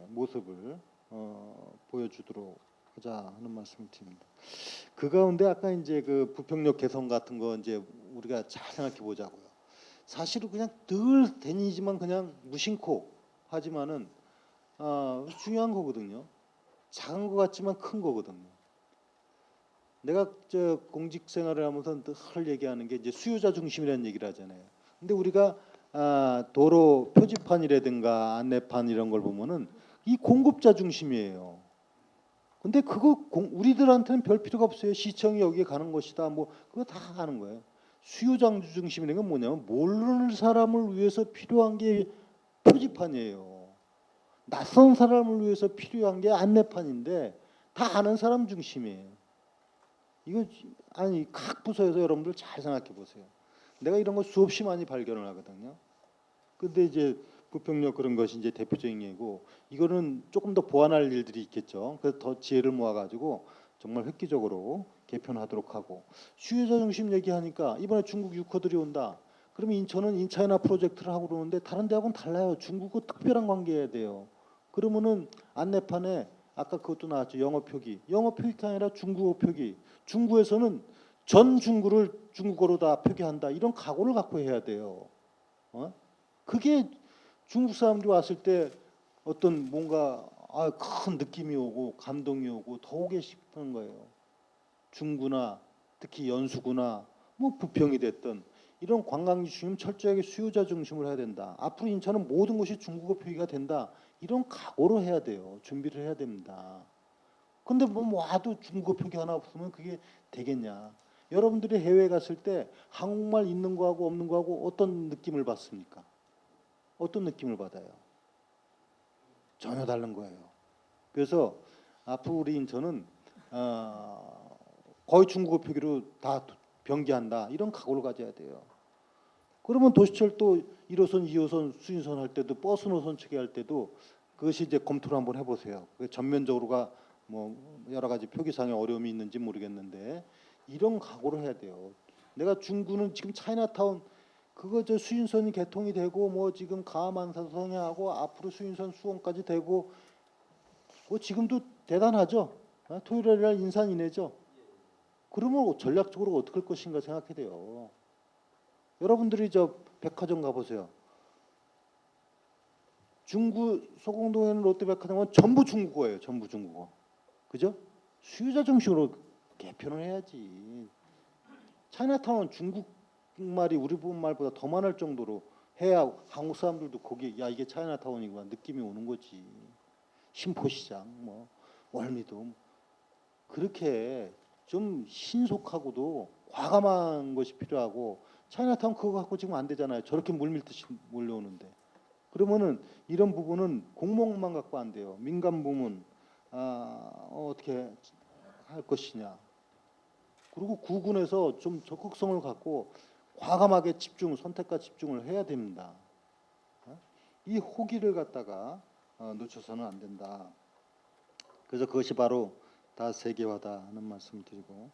모습을 보여주도록 하자 하는 말씀을 드립니다. 그 가운데 아까 이제 그 부평역 개선 같은 거 이제 우리가 잘 생각해 보자고요. 사실은 그냥 늘 다니지만 그냥 무심코 하지만은 중요한 거거든요. 작은 거 같지만 큰 거거든요. 내가 공직 생활을 하면서 늘 얘기하는 게 이제 수요자 중심이라는 얘기를 하잖아요. 근데 우리가 도로 표지판이라든가 안내판 이런 걸 보면은 이 공급자 중심이에요. 근데 그거 우리들한테는 별 필요가 없어요. 시청이 여기에 가는 것이다. 뭐 그거 다 하는 거예요. 수요자 중심이라는 건 뭐냐면 모르는 사람을 위해서 필요한 게 표지판이에요. 낯선 사람을 위해서 필요한 게 안내판인데 다 아는 사람 중심이에요. 이거 각 부서에서 여러분들 잘 생각해 보세요. 내가 이런 거 수없이 많이 발견을 하거든요. 근데 이제 부평역 그런 것이 이제 대표적인 예고 이거는 조금 더 보완할 일들이 있겠죠. 그래서 더 지혜를 모아가지고 정말 획기적으로 개편하도록 하고 수요자 중심 얘기하니까 이번에 중국 유커들이 온다. 그러면 인천은 인차이나 프로젝트를 하고 그러는데 다른 데하고는 달라요. 중국과 특별한 관계해야 돼요. 그러면은 안내판에 아까 그것도 나왔죠. 영어 표기가 아니라 중국어 표기. 중국에서는 전 중국을 중국어로 다 표기한다. 이런 각오를 갖고 해야 돼요. 그게 중국 사람들이 왔을 때 어떤 뭔가 큰 느낌이 오고 감동이 오고 더 오게 싶은 거예요. 중구나 특히 연수구나 뭐 부평이 됐든 이런 관광지 중심 철저하게 수요자 중심으로 해야 된다. 앞으로 인천은 모든 곳이 중국어 표기가 된다. 이런 각오로 해야 돼요. 준비를 해야 됩니다. 근데 뭐 와도 중국어 표기 하나 없으면 그게 되겠냐. 여러분들이 해외에 갔을 때 한국말 있는 거하고 없는 거하고 어떤 느낌을 받습니까? 어떤 느낌을 받아요? 전혀 다른 거예요. 그래서 앞으로 우리 인천은 거의 중국어 표기로 다 변기한다. 이런 각오를 가져야 돼요. 그러면 도시철도 1호선, 2호선 수인선 할 때도 버스 노선 체계할 때도 그것이 이제 검토를 한번 해보세요. 전면적으로가 뭐 여러 가지 표기상의 어려움이 있는지 모르겠는데 이런 각오를 해야 돼요. 내가 중구는 지금 차이나타운 그거 수인선이 개통이 되고 뭐 지금 가만산 성해하고 앞으로 수인선 수원까지 되고 뭐 지금도 대단하죠. 토요일 날 인산 이내죠. 그러면 전략적으로 어떻게 할 것인가 생각해야 돼요. 여러분들이 백화점 가보세요. 중구 소공동에 있는 롯데백화점은 전부 중국어예요. 전부 중국어. 그죠? 수요자 중심으로 개편을 해야지. 차이나타운은 중국말이 우리 말보다 더 많을 정도로 해야 한국 사람들도 거기 야 이게 차이나타운이구나 느낌이 오는 거지. 신포시장 뭐 월미도 그렇게 좀 신속하고도 과감한 것이 필요하고 차이나타운 그거 갖고 지금 안 되잖아요. 저렇게 물밀듯이 몰려오는데. 그러면은 이런 부분은 공무원만 갖고 안 돼요. 민간 부문 어떻게 할 것이냐. 그리고 구군에서 좀 적극성을 갖고 과감하게 선택과 집중을 해야 됩니다. 이 호기를 갖다가 놓쳐서는 안 된다. 그래서 그것이 바로 다 세계화다 하는 말씀을 드리고,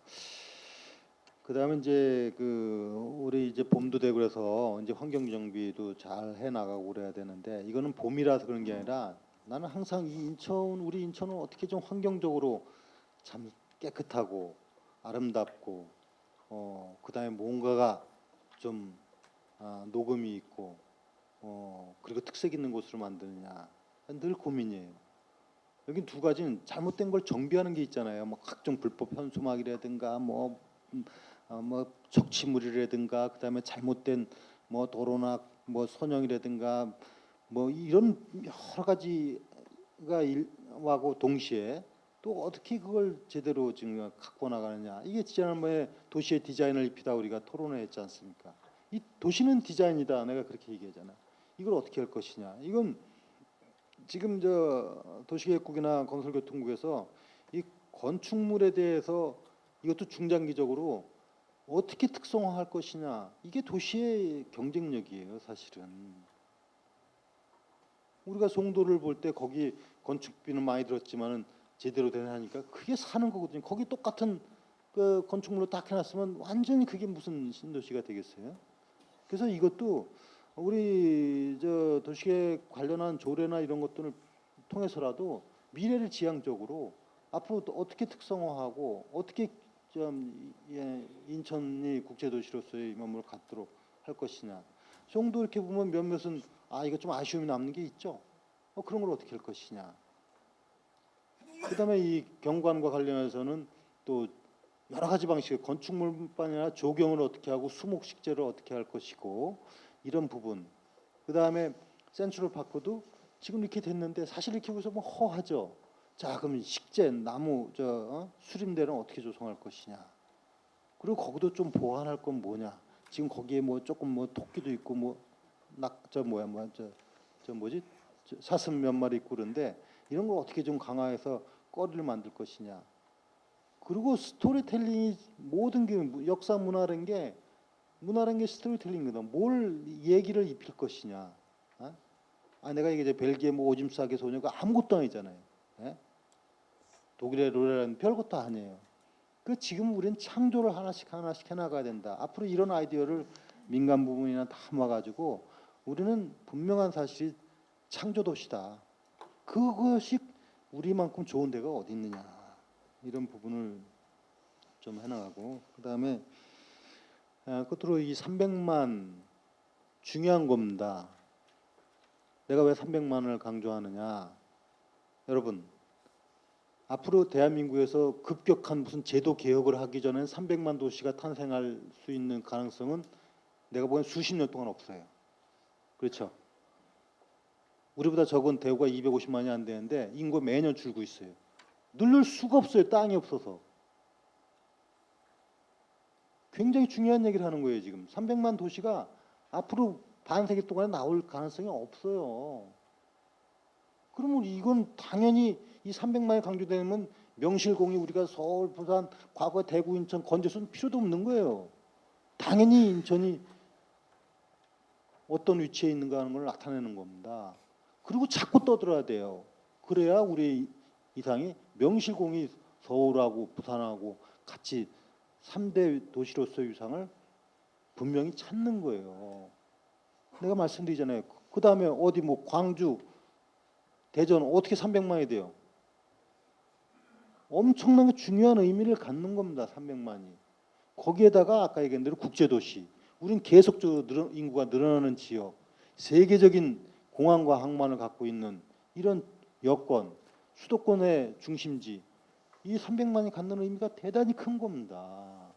그다음에 이제 우리 이제 봄도 되고 그래서 이제 환경 정비도 잘 해 나가고 그래야 되는데, 이거는 봄이라서 그런 게 아니라 나는 항상 우리 인천은 어떻게 좀 환경적으로 참 깨끗하고 아름답고 그다음에 뭔가가 좀 녹음이 있고 그리고 특색 있는 곳으로 만드느냐 늘 고민이에요. 여기 두 가지는 잘못된 걸 정비하는 게 있잖아요. 뭐 각종 불법 현수막이라든가 뭐 적치물이라든가 그다음에 잘못된 뭐 도로나 뭐 선형이라든가 뭐 이런 여러 가지가 일하고 동시에 또 어떻게 그걸 제대로 지금 갖고 나가느냐. 이게 지난번에 도시의 디자인을 입히다 우리가 토론을 했지 않습니까? 이 도시는 디자인이다. 내가 그렇게 얘기하잖아. 이걸 어떻게 할 것이냐. 이건 지금 도시계획국이나 건설교통국에서 이 건축물에 대해서 이것도 중장기적으로 어떻게 특성화할 것이냐. 이게 도시의 경쟁력이에요, 사실은. 우리가 송도를 볼 때 거기 건축비는 많이 들었지만은 제대로 되냐니까 그게 사는 거거든요. 거기 똑같은 그 건축물로 딱 해놨으면 완전히 그게 무슨 신도시가 되겠어요. 그래서 이것도 우리 도시계획 관련한 조례나 이런 것들을 통해서라도 미래를 지향적으로 앞으로 또 어떻게 특성화하고 어떻게 인천이 국제도시로서의 면모를 갖도록 할 것이냐. 송도 이렇게 보면 몇몇은 이거 좀 아쉬움이 남는 게 있죠. 그런 걸 어떻게 할 것이냐. 그다음에 이 경관과 관련해서는 또 여러 가지 방식의 건축물뿐만 아니라 조경을 어떻게 하고 수목식재를 어떻게 할 것이고 이런 부분. 그다음에 센트럴파크도 지금 이렇게 됐는데 사실 이렇게 보면서 뭐 허하죠. 자, 그럼 식재, 나무, 수림대는 어떻게 조성할 것이냐. 그리고 거기도 좀 보완할 건 뭐냐. 지금 거기에 뭐 조금 뭐 토끼도 있고 사슴 몇 마리 있고 그런데 이런 걸 어떻게 좀 강화해서 거리를 만들 것이냐. 그리고 스토리텔링이 모든 게 역사 문화라는 게 스토리텔링이거든. 뭘 얘기를 입힐 것이냐. 내가 이게 벨기에 뭐 오줌 싸개 소녀가 아무것도 아니잖아요. 독일의 로레라는 별것도 아니에요. 지금 우리는 창조를 하나씩 해나가야 된다. 앞으로 이런 아이디어를 민간 부문이나 다 모아가지고 우리는 분명한 사실이 창조 도시다. 그것이 우리만큼 좋은 데가 어디 있느냐. 이런 부분을 좀 해나가고, 그다음에 끝으로 이 300만 중요한 겁니다. 내가 왜 300만을 강조하느냐. 여러분, 앞으로 대한민국에서 급격한 무슨 제도 개혁을 하기 전엔 300만 도시가 탄생할 수 있는 가능성은 내가 보기엔 수십 년 동안 없어요. 그렇죠? 우리보다 적은 대구가 250만이 안 되는데 인구 매년 줄고 있어요. 늘릴 수가 없어요. 땅이 없어서. 굉장히 중요한 얘기를 하는 거예요. 지금 300만 도시가 앞으로 반세기 동안에 나올 가능성이 없어요. 그러면 이건 당연히 이 300만이 강조되면 명실공히 우리가 서울, 부산, 과거 대구, 인천, 건재수는 필요도 없는 거예요. 당연히 인천이 어떤 위치에 있는가 하는 걸 나타내는 겁니다. 그리고 자꾸 떠들어야 돼요. 그래야 우리 이상이 명실공히 서울하고 부산하고 같이 3대 도시로서의 위상을 분명히 찾는 거예요. 내가 말씀드리잖아요. 그 다음에 어디 뭐 광주, 대전 어떻게 300만이 돼요? 엄청나게 중요한 의미를 갖는 겁니다. 300만이. 거기에다가 아까 얘기한 대로 국제도시. 우린 계속적으로 인구가 늘어나는 지역, 세계적인 공항과 항만을 갖고 있는 이런 여건, 수도권의 중심지, 이 300만이 갖는 의미가 대단히 큰 겁니다.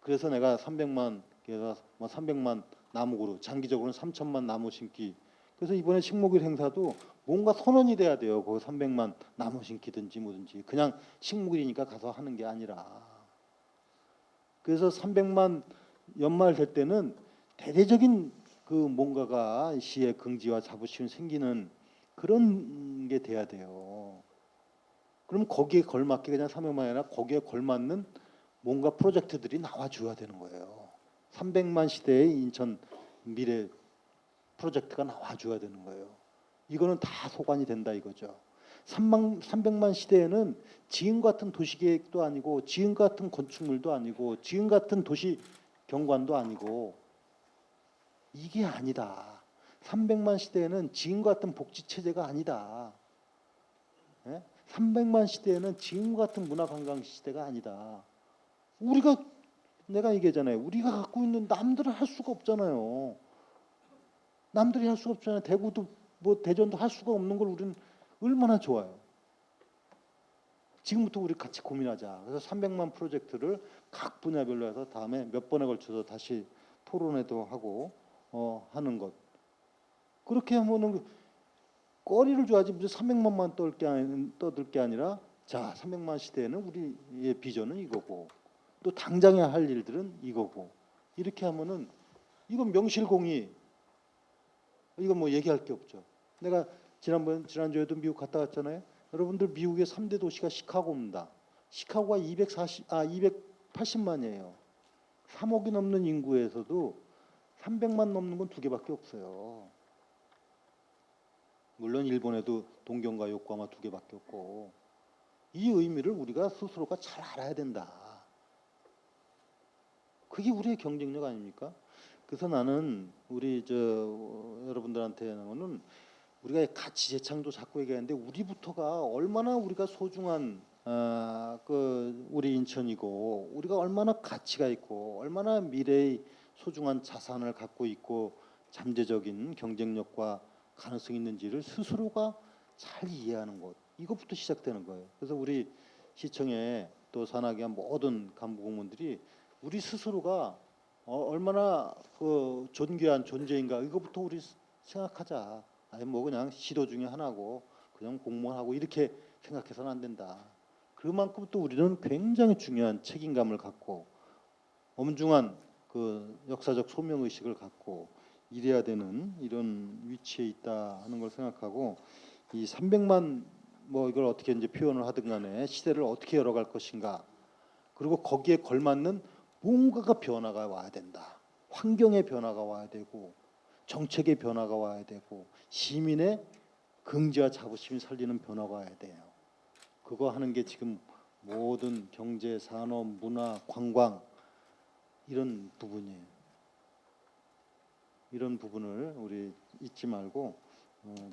그래서 내가 300만, 300만 나무 그루, 장기적으로는 3천만 나무 심기. 그래서 이번에 식목일 행사도 뭔가 선언이 돼야 돼요. 그 300만 나무 심기든지 뭐든지 그냥 식목일이니까 가서 하는 게 아니라. 그래서 300만 연말 될 때는 대대적인 그 뭔가가 시의 긍지와 자부심이 생기는 그런 게 돼야 돼요. 그럼 거기에 걸맞게 그냥 300만이 아니라 거기에 걸맞는 뭔가 프로젝트들이 나와줘야 되는 거예요. 300만 시대의 인천 미래 프로젝트가 나와줘야 되는 거예요. 이거는 다 소관이 된다 이거죠. 300만 시대에는 지금 같은 도시계획도 아니고 지금 같은 건축물도 아니고 지금 같은 도시 경관도 아니고 이게 아니다. 300만 시대에는 지금 같은 복지체제가 아니다. 300만 시대에는 지금 같은 문화관광 시대가 아니다. 내가 얘기하잖아요. 우리가 갖고 있는 남들은 할 수가 없잖아요. 남들이 할 수가 없잖아요. 대구도 뭐 대전도 할 수가 없는 걸 우리는 얼마나 좋아요. 지금부터 우리 같이 고민하자. 그래서 300만 프로젝트를 각 분야별로 해서 다음에 몇 번에 걸쳐서 다시 토론회도 하고 하는 것. 그렇게 하면은 거리를 줘야지 무슨 300만만 떠들 게 아니라 자 300만 시대에는 우리의 비전은 이거고 또 당장에 할 일들은 이거고 이렇게 하면은 이건 명실공히 이건 뭐 얘기할 게 없죠. 내가 지난주에도 미국 갔다 왔잖아요. 여러분들 미국의 3대 도시가 시카고입니다. 시카고가 280만이에요. 3억이 넘는 인구에서도 300만 넘는 건 두 개밖에 없어요. 물론 일본에도 동경과 요코하마 두 개밖에 없고 이 의미를 우리가 스스로가 잘 알아야 된다. 그게 우리의 경쟁력 아닙니까? 그래서 나는 우리 여러분들한테는 우리가 가치 재창도 자꾸 얘기하는데 우리부터가 얼마나 우리가 소중한 우리 인천이고 우리가 얼마나 가치가 있고 얼마나 미래의 소중한 자산을 갖고 있고 잠재적인 경쟁력과 가능성이 있는지를 스스로가 잘 이해하는 것 이것부터 시작되는 거예요. 그래서 우리 시청에 또 산하기와 모든 간부 공무원들이 우리 스스로가 얼마나 존귀한 존재인가 이것부터 우리 생각하자. 아니 뭐 그냥 시도 중에 하나고 그냥 공무원하고 이렇게 생각해서는 안 된다. 그만큼 또 우리는 굉장히 중요한 책임감을 갖고 엄중한 역사적 소명 의식을 갖고 일해야 되는 이런 위치에 있다 하는 걸 생각하고 이 300만 뭐 이걸 어떻게 이제 표현을 하든 간에 시대를 어떻게 열어갈 것인가 그리고 거기에 걸맞는 뭔가가 변화가 와야 된다. 환경의 변화가 와야 되고 정책의 변화가 와야 되고 시민의 긍지와 자부심이 살리는 변화가 와야 돼요. 그거 하는 게 지금 모든 경제, 산업, 문화, 관광 이런 부분이에요. 이런 부분을 우리 잊지 말고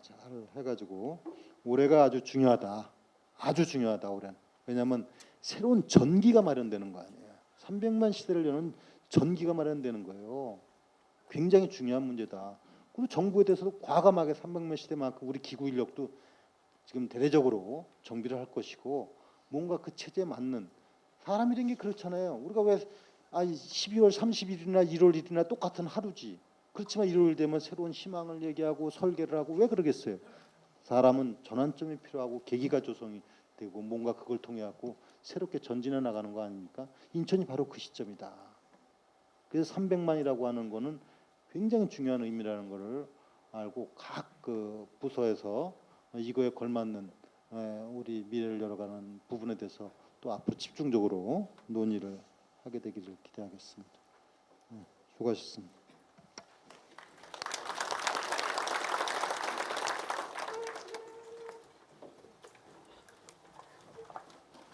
잘 해가지고 올해가 아주 중요하다. 아주 중요하다 올해는. 왜냐하면 새로운 전기가 마련되는 거 아니에요. 300만 시대를 여는 전기가 마련되는 거예요. 굉장히 중요한 문제다. 그리고 정부에 대해서도 과감하게 300만 시대만큼 우리 기구 인력도 지금 대대적으로 정비를 할 것이고 뭔가 그 체제에 맞는 사람이란 게 그렇잖아요. 우리가 왜 12월 30일이나 1월 1일이나 똑같은 하루지. 그렇지만 1월 되면 새로운 희망을 얘기하고 설계를 하고 왜 그러겠어요. 사람은 전환점이 필요하고 계기가 조성이 되고 뭔가 그걸 통해 갖고 새롭게 전진해 나가는 거 아닙니까? 인천이 바로 그 시점이다. 그래서 300만이라고 하는 거는 굉장히 중요한 의미라는 것을 알고 각 부서에서 이거에 걸맞는 우리 미래를 열어가는 부분에 대해서 또 앞으로 집중적으로 논의를 하게 되기를 기대하겠습니다. 수고하셨습니다.